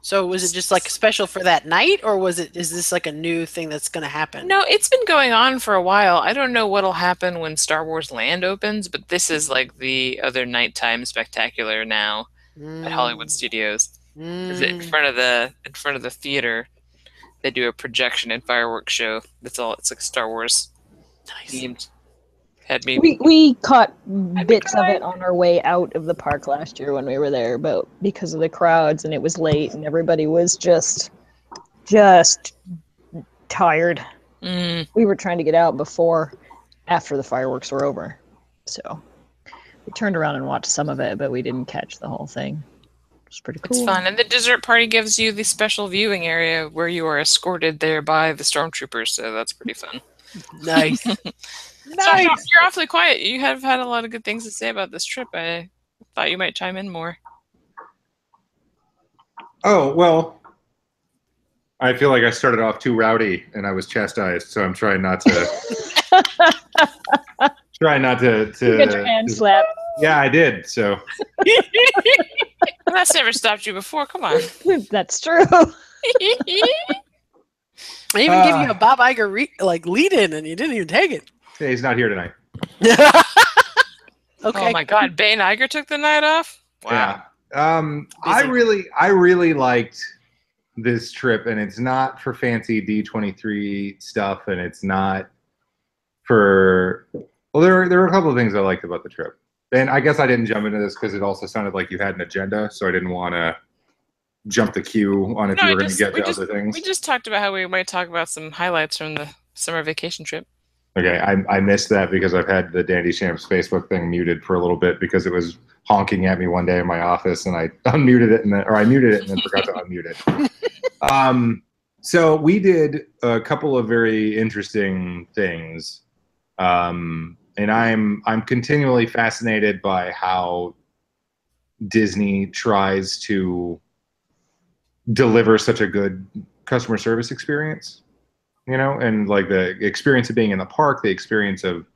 So was it just like special for that night, or is this like a new thing that's going to happen? No, it's been going on for a while. I don't know what'll happen when Star Wars Land opens, but this is like the other nighttime spectacular now at Hollywood Studios. Is it in front of the theater? They do a projection and fireworks show. It's like Star Wars themed. Had me. We caught bits of it on our way out of the park last year when we were there, but because of the crowds and it was late and everybody was just tired. We were trying to get out after the fireworks were over. So we turned around and watched some of it, but we didn't catch the whole thing. It's pretty cool. It's fun. And the dessert party gives you the special viewing area where you are escorted there by the stormtroopers, so that's pretty fun. Nice. So you're awfully quiet. You have had a lot of good things to say about this trip. I thought you might chime in more. Oh, well, I feel like I started off too rowdy and I was chastised, so I'm trying not to You got your hand slapped. Yeah, I did. So That's never stopped you before. Come on. That's true. I even give you a Bob Iger lead in, and you didn't even take it. hey, he's not here tonight. Okay. Oh my God, Bane Iger took the night off. Wow. Yeah. I really liked this trip, and it's not for fancy D23 stuff, and it's not for. Well, there were a couple of things I liked about the trip, and I guess I didn't jump into this because it also sounded like you had an agenda, so I didn't want to jump the queue on if you were going to get to other things. We just talked about how we might talk about some highlights from the summer vacation trip. Okay, I missed that because I've had the Dandy Shams Facebook thing muted for a little bit because it was honking at me one day in my office, and I unmuted it I muted it and then forgot to unmute it. So we did a couple of very interesting things, and I'm continually fascinated by how Disney tries to deliver such a good customer service experience. And like the experience of being in the park, the experience of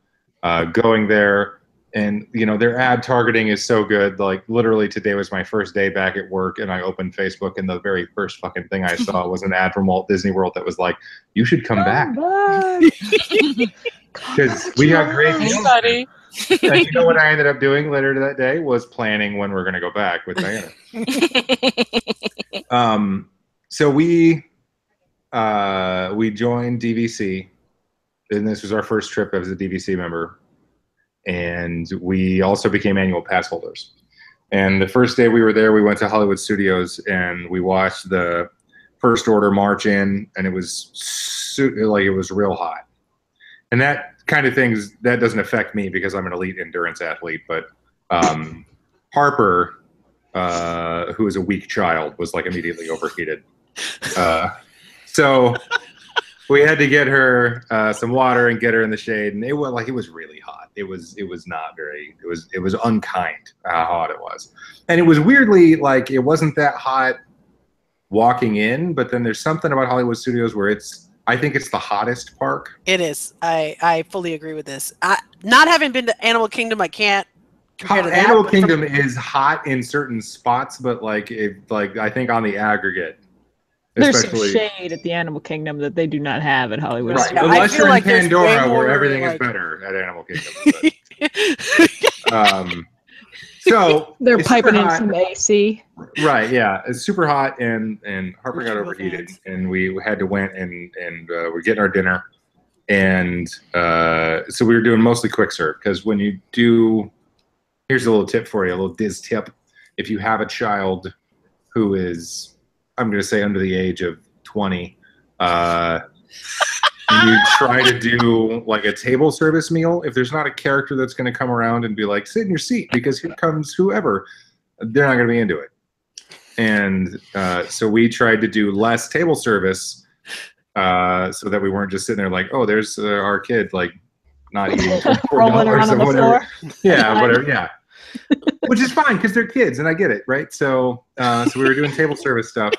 going there, and their ad targeting is so good. Like literally today was my first day back at work, and I opened Facebook, and the very first fucking thing I saw was an ad from Walt Disney World that was like, "You should come back because we got great deals." Buddy. And you know what I ended up doing later that day was planning when we're going to go back with Diana. So we joined DVC, and this was our first trip as a DVC member. and we also became annual pass holders. And the first day we were there, we went to Hollywood Studios and we watched the First Order march in, and it was like it was real hot. And that kind of things that doesn't affect me because I'm an elite endurance athlete, but Harper, who is a weak child, was like immediately overheated. So we had to get her some water and get her in the shade, and it was really hot. It was unkind how hot it was, and it was weirdly like it wasn't that hot walking in, but then there's something about Hollywood Studios where I think it's the hottest park. It is. I fully agree with this. Not having been to Animal Kingdom, I can't compare to that. Animal Kingdom is hot in certain spots, but I think on the aggregate, there's some shade at the Animal Kingdom that they do not have at Hollywood. Right. Studios. Unless you're in Pandora, where everything is better at Animal Kingdom. So they're piping in some AC. Right, yeah. It's super hot, and Harper got overheated, and we had to went and we're getting our dinner. And so we were doing mostly quick serve, because when you do, here's a little tip for you, a little Diz tip. If you have a child who is, I'm going to say under the age of 20, and you try to do like a table service meal, if there's not a character that's going to come around and be like, sit in your seat because here comes whoever, they're not going to be into it. And so we tried to do less table service so that we weren't just sitting there like, oh, there's our kid, like not eating $4 or whatever. Yeah, whatever. Yeah. Which is fine because they're kids and I get it. Right. So we were doing table service stuff.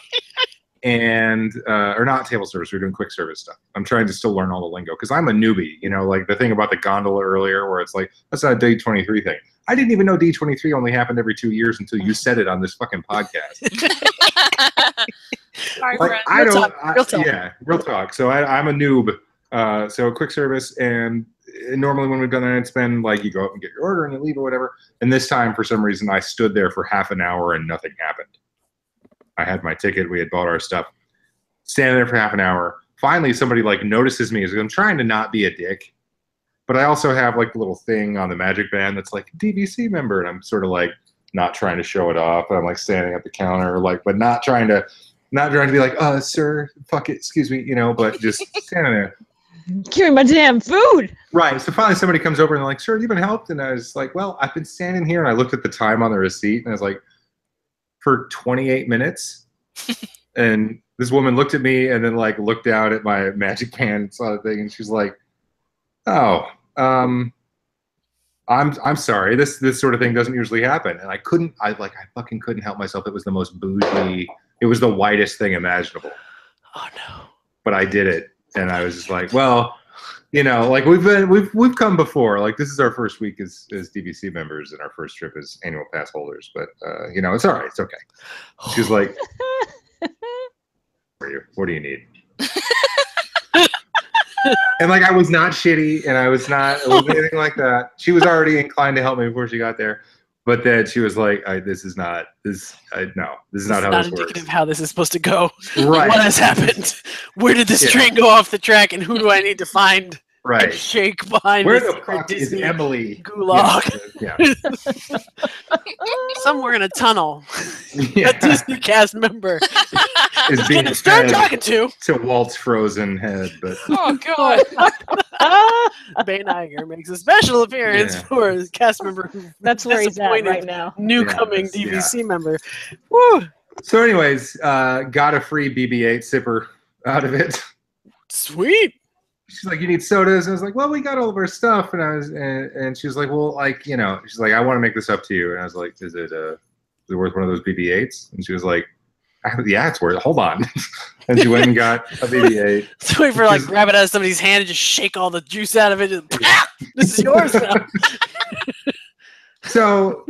And or not table service, we're doing quick service stuff. I'm trying to still learn all the lingo because I'm a newbie, like the thing about the gondola earlier where it's like, that's not a D23 thing. I didn't even know D23 only happened every 2 years until you said it on this fucking podcast. Real talk. Yeah, real talk. So I'm a noob. So quick service, and normally when we've done that, it's been like you go up and get your order and you leave or whatever. And this time, for some reason, I stood there for half an hour and nothing happened. I had my ticket. We had bought our stuff. Standing there for half an hour. Finally, somebody like notices me. I'm trying to not be a dick, but I also have like a little thing on the Magic Band that's like DVC member, and I'm sort of like not trying to show it off. I'm like standing at the counter, but not trying to be like, sir, fuck it, excuse me, but just standing there. Give me my damn food. Right. So finally, somebody comes over and they're like, sir, have you been helped? And I was like, well, I've been standing here, and I looked at the time on the receipt, and I was like, for 28 minutes. And this woman looked at me and then like looked down at my Magic Band and saw the thing, and she's like, oh, I'm sorry, this sort of thing doesn't usually happen. And I fucking couldn't help myself. It was the most bougie, it was the whitest thing imaginable. Oh no. But I did it, and I was just like, well, like we've come before. Like this is our first week as DVC members and our first trip as annual pass holders. But it's all right. It's okay. She's like, what do you need? And like I was not shitty, and it wasn't anything like that. She was already inclined to help me before she got there. But then she was like, this is not how this works. Indicative of how this is supposed to go. Right. What has happened? Where did this train go off the track, and who do I need to find and shake behind where the fuck is Emily? Gulag. Yeah. Somewhere in a tunnel. Yeah. A Disney cast member is being start talking to Walt's frozen head. But oh god. Bane Iger makes a special appearance for his cast member. That's where he's at right now. Newcoming DVC member. Woo. So, anyways, got a free BB-8 sipper out of it. Sweet. She's like, you need sodas? And I was like, well, we got all of our stuff. And she was like, well, she's like, I want to make this up to you. And I was like, is it worth one of those BB-8s? And she was like, yeah, it's worth it. Hold on. And she went and got a BB-8. So wait for grab it out of somebody's hand and just shake all the juice out of it. And, this is yours now. So,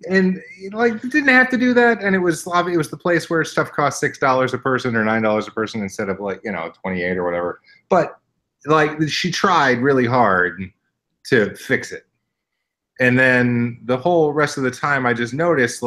and didn't have to do that. And it was the place where stuff cost $6 a person or $9 a person instead of 28 or whatever. But she tried really hard to fix it. And then the whole rest of the time I just noticed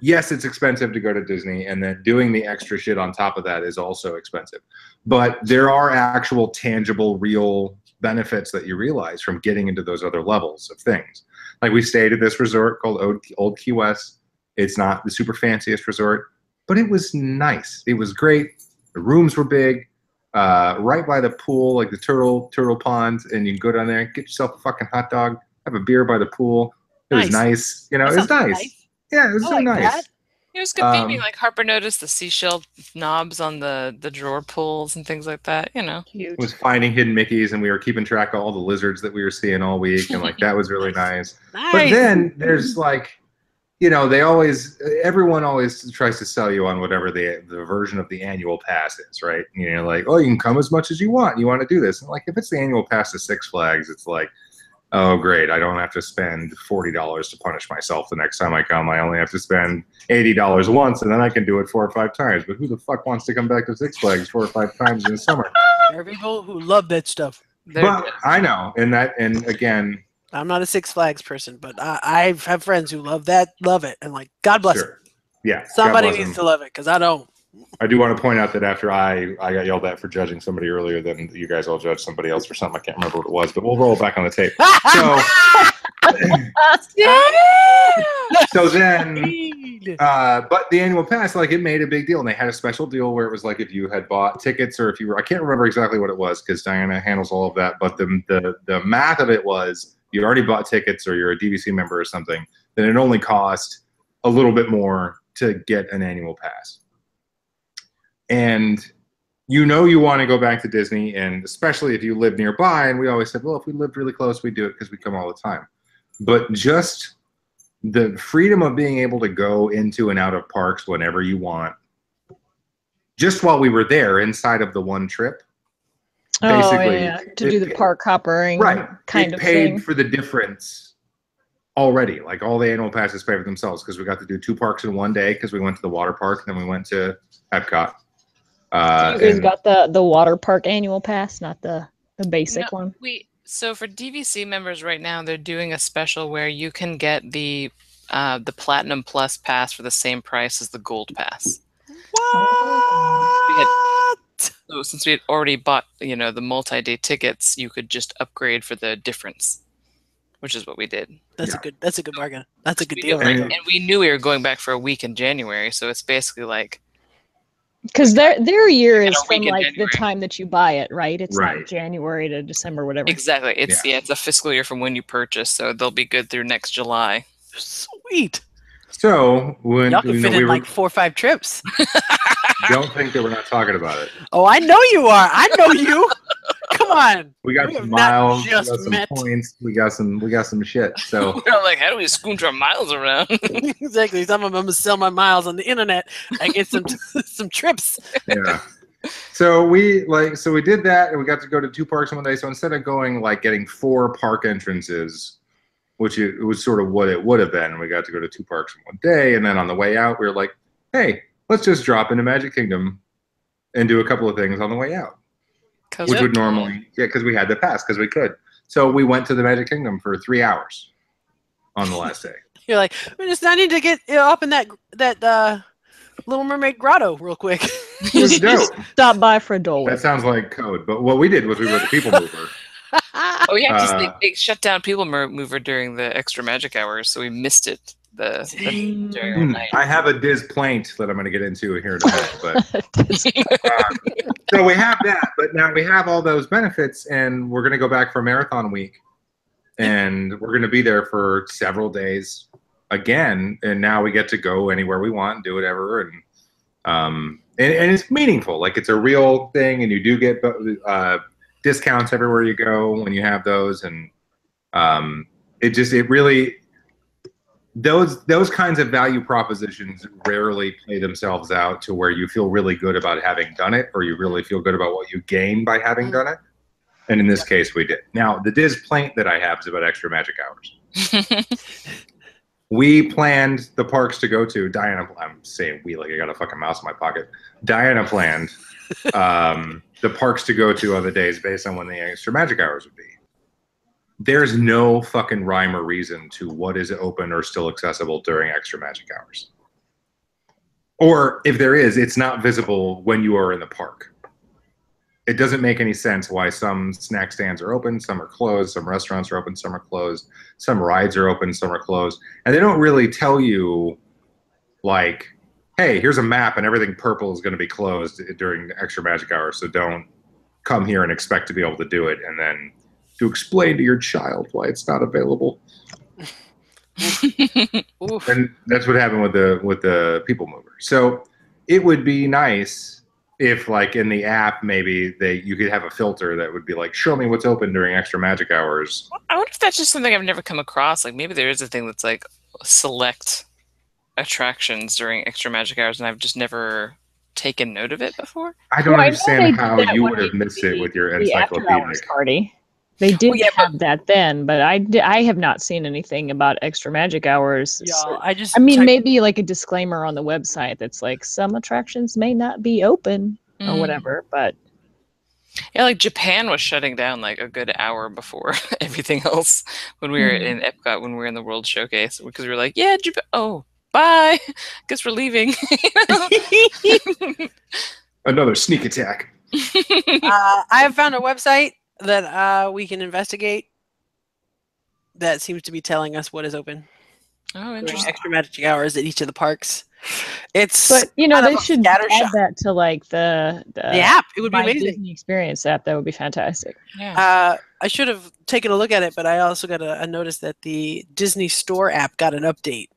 yes, it's expensive to go to Disney, and then doing the extra shit on top of that is also expensive. But there are actual tangible, real benefits that you realize from getting into those other levels of things. Like we stayed at this resort called Old Key West. It's not the super fanciest resort, but it was nice. It was great. The rooms were big, right by the pool, like the turtle pond, and you can go down there and get yourself a fucking hot dog, have a beer by the pool. It was nice. You know, it was nice. Yeah, it was so nice. That. It was convenient. Like Harper noticed the seashell knobs on the drawer pulls and things like that. You know, it was finding hidden Mickeys, and we were keeping track of all the lizards that we were seeing all week, and like that was really nice. But then there's like, you know, everyone always tries to sell you on whatever the version of the annual pass is, right? You know, like, oh, you can come as much as you want. You want to do this, and like if it's the annual pass to Six Flags, it's like, oh, great. I don't have to spend $40 to punish myself the next time I come. I only have to spend $80 once, and then I can do it 4 or 5 times. But who the fuck wants to come back to Six Flags 4 or 5 times in the summer? There are people who love that stuff. But I know. And again, I'm not a Six Flags person, but I have friends who love it. And like, God bless them. Yeah. Somebody needs to love it, because I don't. I do want to point out that after I got yelled at for judging somebody earlier, then you guys all judged somebody else for something. I can't remember what it was, but we'll roll it back on the tape. So then, but the annual pass, like, it made a big deal, and they had a special deal where it was like if you had bought tickets, or if you were, I can't remember exactly what it was because Diana handles all of that, but the math of it was you already bought tickets or you're a DVC member or something, then it only cost a little bit more to get an annual pass. And you know you want to go back to Disney, and especially if you live nearby, and we always said, well, if we lived really close, we'd do it because we come all the time. But just the freedom of being able to go into and out of parks whenever you want, just while we were there inside of the one trip, basically, to do the park hoppering kind of thing. It paid for the difference already. Like all the annual passes pay for themselves because we got to do 2 parks in one day because we went to the water park and then we went to Epcot. So you guys got the water park annual pass, not the basic one? So for DVC members right now, they're doing a special where you can get the Platinum Plus pass for the same price as the Gold Pass. What? So since we had already bought, you know, the multi-day tickets, you could just upgrade for the difference, which is what we did. That's a good bargain. That's a good deal. And we knew we were going back for a week in January, so it's basically like. Because their year is from like the time that you buy it, right? It's not January to December, whatever. Exactly. It's a fiscal year from when you purchase, so they'll be good through next July. Sweet. So when y'all can fit in like 4 or 5 trips. Don't think that we're not talking about it. Oh, I know you are. I know you. Come on. We got some miles. We got some points. We got some shit. So we're like, how do we scooch our miles around? Exactly. Some of them sell my miles on the internet. I get some trips. Yeah. So we did that, and we got to go to 2 parks in one day. So instead of getting 4 park entrances, which it was sort of what it would have been, we got to go to 2 parks in one day. And then on the way out, we were like, hey, let's just drop into Magic Kingdom and do a couple of things on the way out. Which would normally, because we had the pass, because we could. So we went to the Magic Kingdom for 3 hours on the last day. You're like, I need to get up in that Little Mermaid grotto real quick. It was dope. Stop by for a Dole Whip. That sounds like code. But what we did was we were the people mover. Oh yeah, because they shut down People Mover during the extra magic hours, so we missed it. During the night. I have a Diz plaint that I'm going to get into here in a minute. But so we have that, but now we have all those benefits, and we're going to go back for Marathon Week, and we're going to be there for several days again. And now we get to go anywhere we want, and do whatever, and it's meaningful. Like it's a real thing, and you do get discounts everywhere you go when you have those, and it really. Those kinds of value propositions rarely play themselves out to where you feel really good about having done it, or you really feel good about what you gain by having done it. And in this case, we did. Now, the Diz plaint that I have is about extra magic hours. We planned the parks to go to. Diana, I'm saying we like I got a fucking mouse in my pocket. Diana planned the parks to go to on the days based on when the extra magic hours would be. There's no fucking rhyme or reason to what is open or still accessible during extra magic hours. Or if there is, it's not visible when you are in the park. it doesn't make any sense why some snack stands are open, some are closed, some restaurants are open, some are closed, some rides are open, some are closed. And they don't really tell you, like, hey, here's a map and everything purple is going to be closed during extra magic hours, so don't come here and expect to be able to do it, and then to explain to your child why it's not available. And that's what happened with the People Mover. So it would be nice if, like, in the app, maybe you could have a filter that would be like, show me what's open during extra magic hours. I wonder if that's just something I've never come across. Like, maybe there is a thing that's like select attractions during extra magic hours, and I've just never taken note of it before. I don't understand how you would have missed it with your encyclopedic party. They did have that then, but I have not seen anything about extra magic hours. Yeah, I mean, maybe like a disclaimer on the website that's like some attractions may not be open or whatever, but yeah, like Japan was shutting down like a good hour before everything else when we were in Epcot, when we were in the World Showcase, because we were like, yeah, Japan, oh, bye, guess we're leaving. Another sneak attack. I have found a website that we can investigate that seems to be telling us what is open. Oh, interesting. Extra magic hours at each of the parks. It's but they should add that to like the app. It would be amazing. Disney Experience app. That would be fantastic. Yeah. I should have taken a look at it, but I also got a notice that the Disney Store app got an update.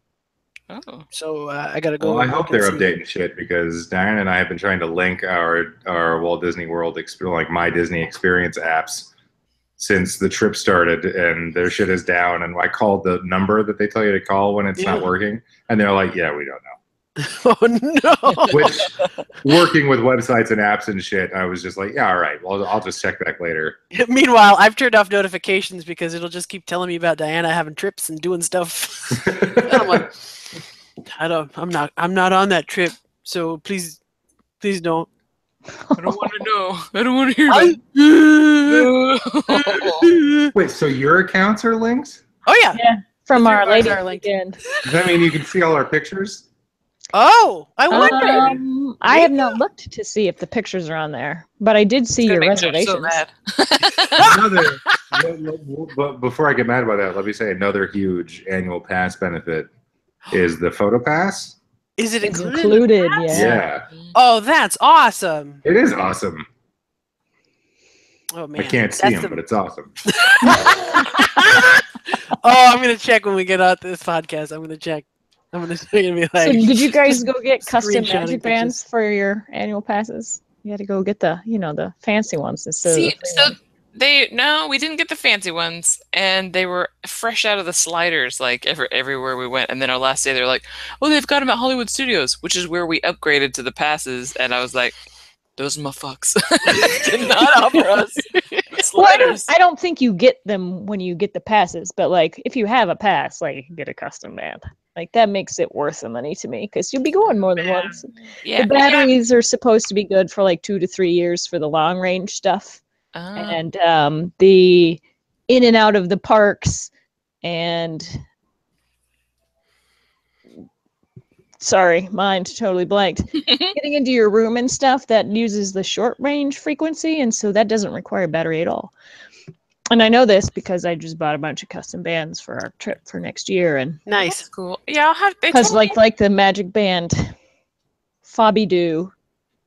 Oh. So I got to go. Well, I hope they're updating shit, because Diane and I have been trying to link our Walt Disney World, like My Disney Experience apps, since the trip started, and their shit is down. And I called the number that they tell you to call when it's not working, and they're like, "Yeah, we don't know." Oh no! Which, working with websites and apps and shit, I was just like, "Yeah, all right. Well, I'll just check back later." Meanwhile, I've turned off notifications because it'll just keep telling me about Diana having trips and doing stuff. And I'm like, I'm not on that trip, so please don't. I don't want to know. I don't want to hear about it. Wait, so your accounts are linked? Oh yeah. Yeah, from our lady weekend. Does that mean you can see all our pictures? Oh, I wonder. I have not looked to see if the pictures are on there, but I did see your reservations. But before I get mad about that, let me say another huge annual pass benefit is the photo pass. Is it included? Yeah. Oh, that's awesome. It is awesome. Oh man, I can't see him, but it's awesome. Oh, I'm gonna check when we get out this podcast. I'm gonna check. I'm gonna be like. So did you guys go get custom magic bands for your annual passes? You had to go get the the fancy ones instead. No, we didn't get the fancy ones, and they were fresh out of the sliders, like everywhere we went. And then our last day, they're like, "Oh, they've got them at Hollywood Studios," which is where we upgraded to the passes. And I was like, "Those motherfuckers did not offer us sliders." Well, I don't think you get them when you get the passes, but like if you have a pass, like you can get a custom band. Like that makes it worth the money to me, because you'll be going more than once. Yeah. The batteries are supposed to be good for like 2 to 3 years for the long range stuff. And the in and out of the parks and sorry, mind totally blanked. Getting into your room and stuff, that uses the short range frequency, and so that doesn't require a battery at all. And I know this because I just bought a bunch of custom bands for our trip for next year. And nice. That's cool. Yeah, I'll have because like the magic band Fobby Doo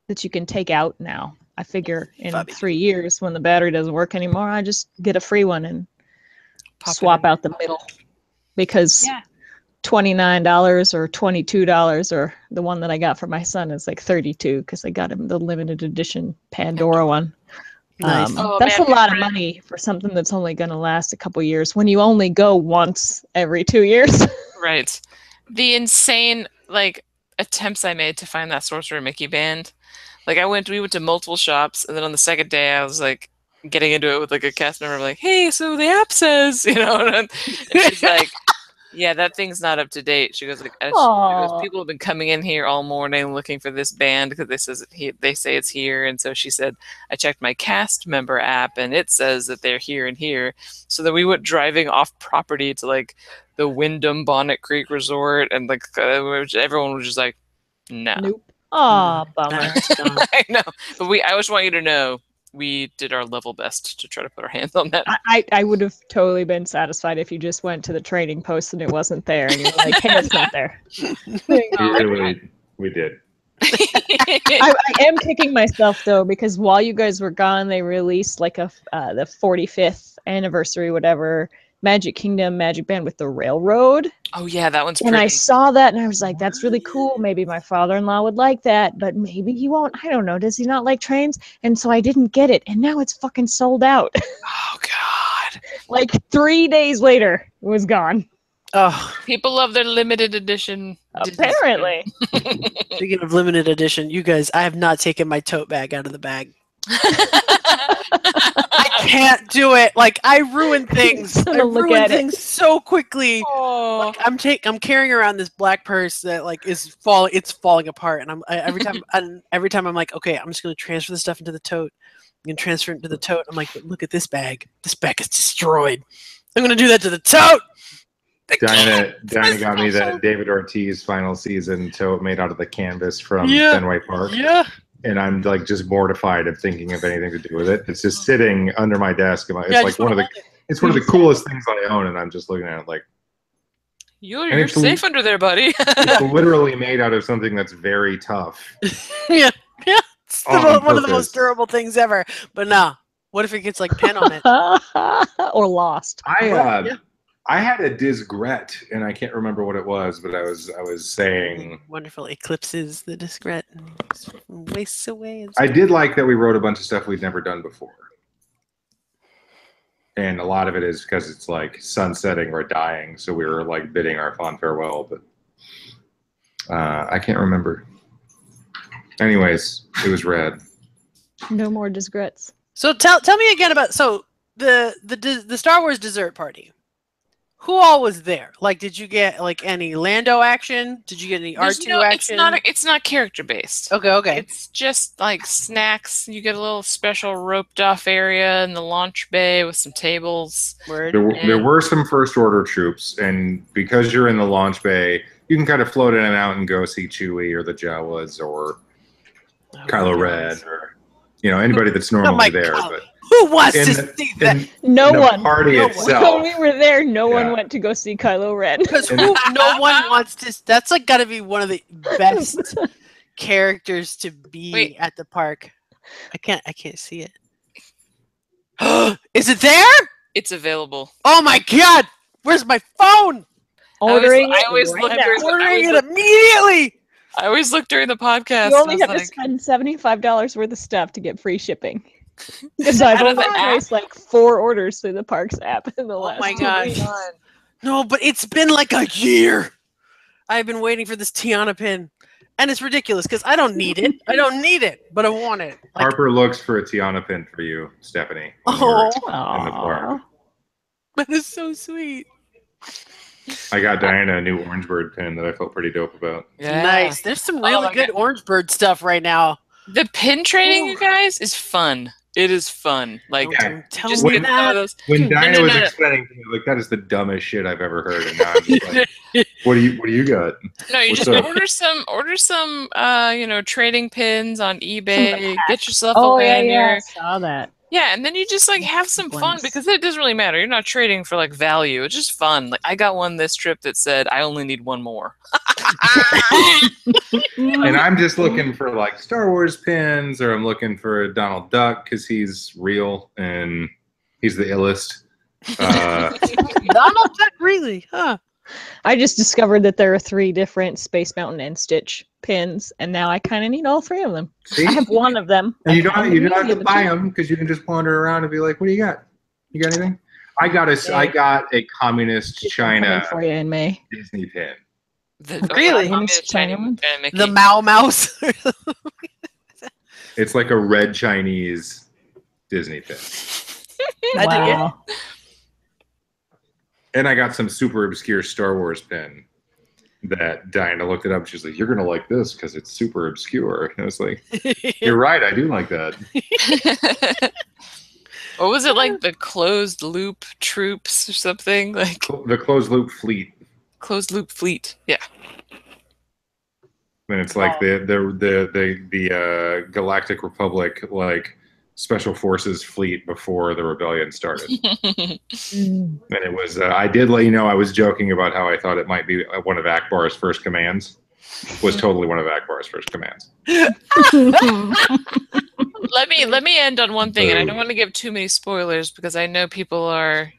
that you can take out now. I figure in 3 years when the battery doesn't work anymore, I just get a free one and swap out the middle, because $29 or $22, or the one that I got for my son is like $32 because I got him the limited edition Pandora one. Nice. That's a lot of money for something that's only going to last a couple years when you only go once every 2 years. Right. The insane attempts I made to find that Sorcerer Mickey band. Like we went to multiple shops, and then on the second day I was like getting into it with like a cast member, like, "Hey, so the app says," and she's like, "Yeah, that thing's not up to date." She goes, "People have been coming in here all morning looking for this band because they say it's here." And so she said, "I checked my cast member app, and it says that they're here and here." So then we went driving off property to like the Wyndham Bonnet Creek Resort, and like everyone was just like, "No." Nope. Oh, bummer. I know, but I just want you to know we did our level best to try to put our hands on that. I would have totally been satisfied if you just went to the trading post and it wasn't there, and you were like, "Hey, it's not there." We did. I am kicking myself though, because while you guys were gone, they released like the 45th anniversary, whatever, Magic Kingdom Magic Band with the railroad. Oh yeah, that one's And pretty. I saw that and I was like, that's really cool. Maybe my father-in-law would like that, but maybe he won't. I don't know. Does he not like trains? And so I didn't get it. And now it's fucking sold out. Oh God. Like 3 days later, it was gone. Oh, People love their limited edition. Apparently. speaking of limited edition, you guys, I have not taken my tote bag out of the bag. I can't do it. Like, I ruin things. I ruin things so quickly. Oh. Like, I'm carrying around this black purse that like is falling apart, and every time I'm like, okay, I'm just gonna transfer the stuff into the tote. I'm gonna transfer it into the tote. I'm like, but look at this bag. This bag is destroyed. I'm gonna do that to the tote. Diana got me that David Ortiz final season tote made out of the canvas from Fenway Park. Yeah. And I'm like just mortified of thinking of anything to do with it. It's just sitting under my desk. It's like one of the coolest things I own, and I'm just looking at it like, you're safe under there, buddy. It's literally made out of something that's very tough. Yeah. It's one of the most durable things ever. But nah, what if it gets like pen on it? Or lost. I had a Disgret, and I can't remember what it was, but I was saying wonderful eclipses the Disgret and wastes away. I did like that we wrote a bunch of stuff we'd never done before, and a lot of it is because it's like sunsetting or dying, so we were like bidding our fond farewell. But I can't remember. Anyways, it was rad. No more Disgrets. So tell me again about the Star Wars dessert party. Who all was there? Like, did you get like any Lando action? Did you get any R2 action? It's not character based. Okay. It's just like snacks. You get a little special roped off area in the launch bay with some tables. There were some First Order troops, and because you're in the launch bay, you can kind of float in and out and go see Chewie or the Jawas or Kylo Ren or anybody that's normally there. But who wants to see that? No one. Party itself. When we were there, no one went to go see Kylo Ren. Because no one wants to. That's like got to be one of the best characters to be at the park. I can't see it. Is it there? It's available. Oh my God! Where's my phone? Ordering it immediately. I always look during the podcast. You only have to spend $75 worth of stuff to get free shipping. Because I've only placed like 4 orders through the Parks app in the last. Oh my gosh! No, but it's been like a year. I've been waiting for this Tiana pin, and it's ridiculous because I don't need it. But I want it. Like, Harper looks for a Tiana pin for you, Stephanie. In the park. That is so sweet. I got Diana a new Orange Bird pin that I felt pretty dope about. Yeah. Nice. There's some really good Orange Bird stuff right now. The pin trading, you guys, is fun. It is fun. Like, tell me that. When Diana was explaining to me, like, that is the dumbest shit I've ever heard, and now I'm just like, what do you got? No, you just order some trading pins on eBay. Get yourself a lanyard. I saw that. Yeah, and then you just like have some fun because it doesn't really matter. You're not trading for like value. It's just fun. Like I got one this trip that said I only need one more. And I'm just looking for like Star Wars pins, or I'm looking for Donald Duck because he's real and he's the illest. Donald Duck, really? Huh? I just discovered that there are 3 different Space Mountain and Stitch pins, and now I kind of need all 3 of them. See? I have one of them. And you don't have to buy them because you can just wander around and be like, "What do you got? You got anything?" I got a communist China for you in May. Disney pin. Really? The Mao Mouse. It's like a red Chinese Disney pin. Wow. And I got some super obscure Star Wars pin that Diana looked it up. She's like, "You're going to like this because it's super obscure." And I was like, "You're right. I do like that." What was it, like the closed loop troops or something? Like the closed loop fleet. Closed loop fleet. Yeah. And it's like the Galactic Republic, like special forces fleet before the rebellion started. Mm. And it was, I did let you know I was joking about how I thought it might be one of Akbar's first commands. Was totally one of Akbar's first commands. Let me end on one thing, and I don't want to give too many spoilers because I know people are,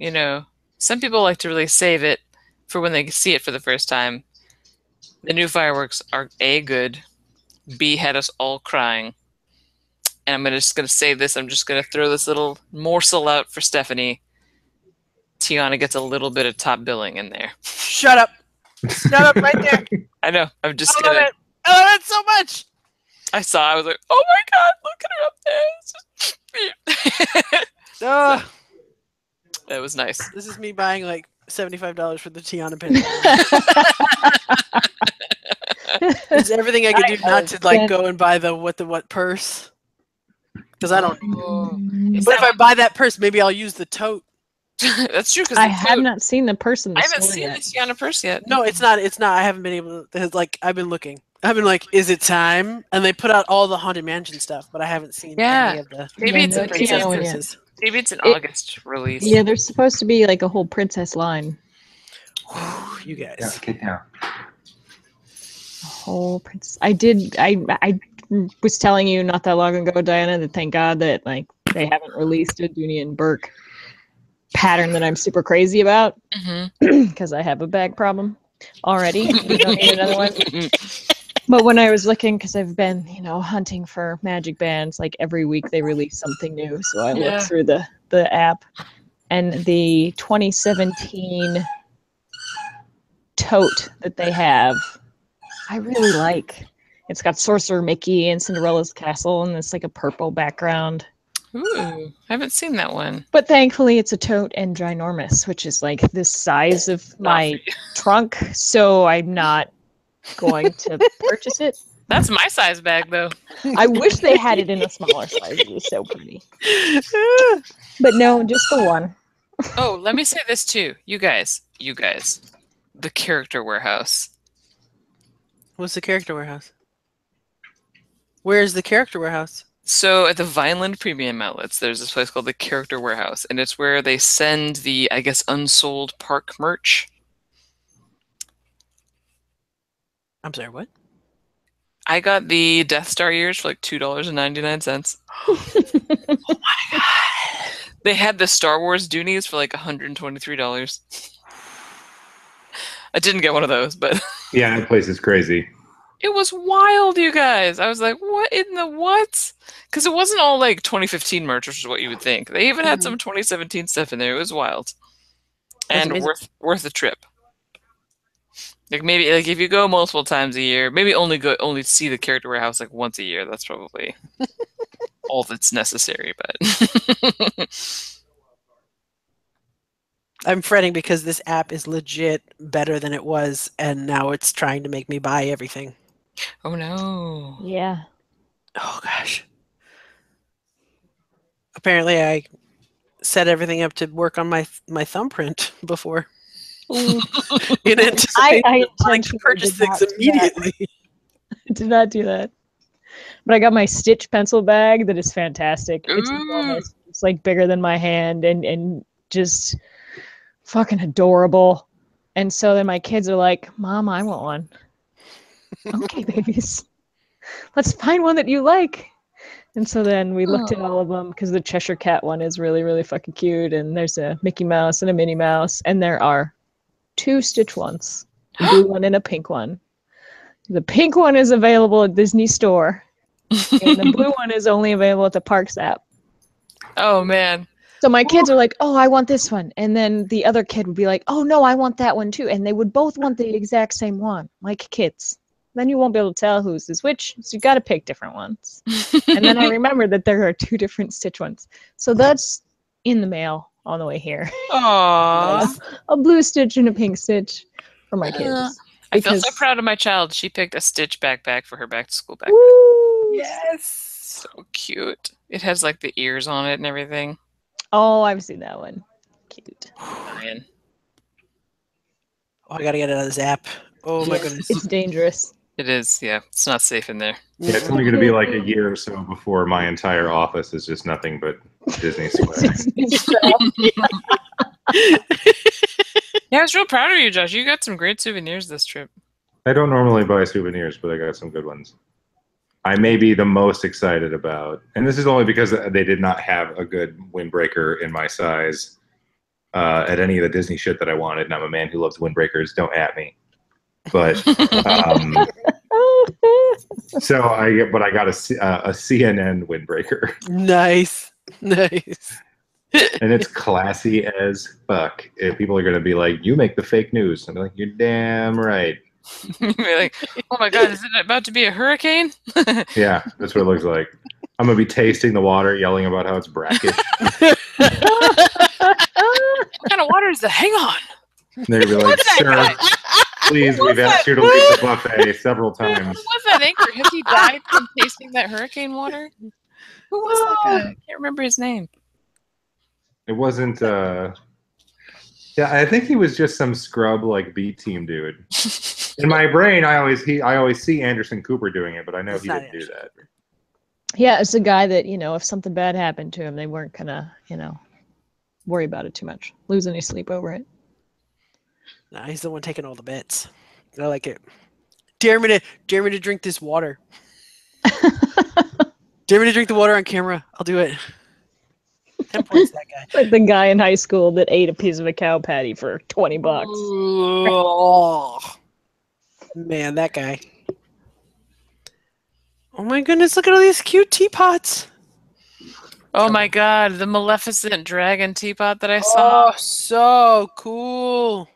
some people like to really save it for when they see it for the first time. The new fireworks are A, good, B, had us all crying. And I'm just going to say this. I'm just going to throw this little morsel out for Stephanie. Tiana gets a little bit of top billing in there. Shut up. Shut up right there. I know. I'm just I love it. I love it so much. I was like, oh my God, look at her up there. So, that was nice. this is me buying like $75 for the Tiana pin. It's everything I can do not to like go and buy the what purse. Because I don't. But if I buy that purse, maybe I'll use the tote. That's true. I have not seen the purse in the I haven't store seen yet. the Tiana purse yet. No, it's not. It's not. I haven't been able to. Like I've been looking. I've been like, is it time? And they put out all the Haunted Mansion stuff, but I haven't seen any of the. Maybe it's no a Tiana one princess. Maybe it's an August release. Yeah, there's supposed to be like a whole princess line. You guys. Yeah, get down. Whole princess. I was telling you not that long ago, Diana, that thank God that like they haven't released a Dooney and Burke pattern that I'm super crazy about because I have a bag problem already. I don't need another one. But when I was looking, because I've been, hunting for magic bands, like every week they release something new. So I looked through the app, and the 2017 tote that they have, I really like. It's got Sorcerer Mickey and Cinderella's castle, and it's like a purple background. Ooh, I haven't seen that one. But thankfully, it's a tote and ginormous, which is like the size of my trunk. So I'm not going to purchase it. That's my size bag, though. I wish they had it in a smaller size. It was so pretty. But no, just the one. Oh, let me say this too. You guys. The Character Warehouse. What's the Character Warehouse? Where's the Character Warehouse? So at the Vineland Premium Outlets, there's this place called the Character Warehouse, and it's where they send the, I guess, unsold park merch. I'm sorry, what? I got the Death Star ears for like $2.99. Oh my God. They had the Star Wars Doonies for like $123. I didn't get one of those, but... Yeah, that place is crazy. It was wild, you guys. I was like, what in the what? Because it wasn't all like 2015 merch, which is what you would think. They even had some 2017 stuff in there. It was wild. And worth the trip. Like maybe like if you go multiple times a year, maybe only see the Character Warehouse like once a year. That's probably all that's necessary, but I'm fretting because this app is legit better than it was, and now it's trying to make me buy everything. Oh no. Yeah. Oh gosh. Apparently I set everything up to work on my thumbprint before. In anticipation I of wanting to purchase things immediately. I did not do that. But I got my Stitch pencil bag that is fantastic. It's enormous. It's like bigger than my hand and just fucking adorable. And so then my kids are like, Mom, I want one. Okay, babies. Let's find one that you like. And so then we looked at all of them because the Cheshire Cat one is really, really fucking cute. And there's a Mickey Mouse and a Minnie Mouse. And there are 2 Stitch ones, a blue one and a pink one. The pink one is available at Disney Store. And the blue one is only available at the Parks app. Oh, man. So my kids are like, oh, I want this one. And then the other kid would be like, oh, no, I want that one too. And they would both want the exact same one, like kids. Then you won't be able to tell whose is which. So you got to pick different ones. And then I remembered that there are 2 different Stitch ones. So that's in the mail on the way here. Aww. A blue Stitch and a pink Stitch for my kids. I feel so proud of my child. She picked a Stitch backpack for her back-to-school backpack. Woo! Yes. So cute. It has like the ears on it and everything. Oh, I've seen that one. Cute. Man. Oh, I gotta get out of this app. Oh my goodness. It's dangerous. It is, yeah. It's not safe in there. Yeah, it's only going to be like a year or so before my entire office is just nothing but Disney sweat. Yeah, I was real proud of you, Josh. You got some great souvenirs this trip. I don't normally buy souvenirs, but I got some good ones. I may be the most excited about, and this is only because they did not have a good windbreaker in my size at any of the Disney shit that I wanted, and I'm a man who loves windbreakers. Don't at me. But so I got a CNN windbreaker. Nice. And it's classy as fuck. People are gonna be like, "You make the fake news." I'm like, "You're damn right." You're like, oh my god, is it about to be a hurricane? Yeah, that's what it looks like. I'm gonna be tasting the water, yelling about how it's brackish. What kind of water is that? Hang on. They're gonna be like, "Sir, please, we've asked you to leave the buffet several times." Who was that anchor? Has he died from tasting that hurricane water? Who was that guy? I can't remember his name. It wasn't. Yeah, I think he was just some scrub like B team dude. In my brain, I always see Anderson Cooper doing it, but I know he didn't do that. Yeah, it's a guy that, if something bad happened to him, they weren't gonna, worry about it too much, lose any sleep over it. Nah, he's the one taking all the bets. I like it. Dare me to drink this water. Dare me to drink the water on camera. I'll do it. 10 points, that guy. Like the guy in high school that ate a piece of a cow patty for $20. Oh, man, that guy. Oh my goodness, look at all these cute teapots. Oh my god, the Maleficent dragon teapot that I saw. Oh, so cool.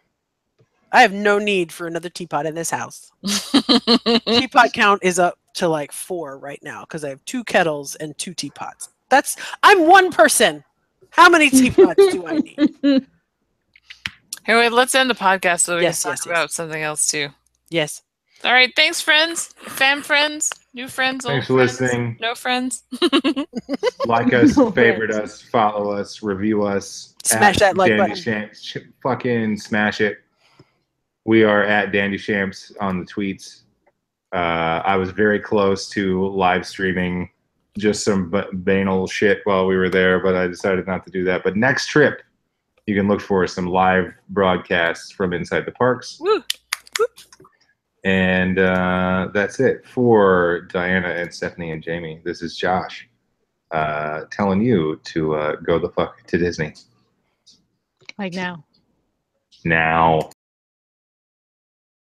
I have no need for another teapot in this house. Teapot count is up to like 4 right now because I have 2 kettles and 2 teapots. I'm one person. How many teapots do I need? Hey, wait, let's end the podcast so we can talk about something else too. Yes. All right, thanks, friends, fam friends, new friends, Thanks old for friends, listening. no friends. Like us, favorite us, follow us, review us. Smash that like button. Shamps, fucking smash it. We are at Dandy Shamps on the tweets. I was very close to live streaming just some banal shit while we were there, but I decided not to do that. But next trip, you can look for some live broadcasts from inside the parks. Woo. And that's it for Diana and Stephanie and Jamie. This is Josh telling you to go the fuck to Disney. Like now. Now.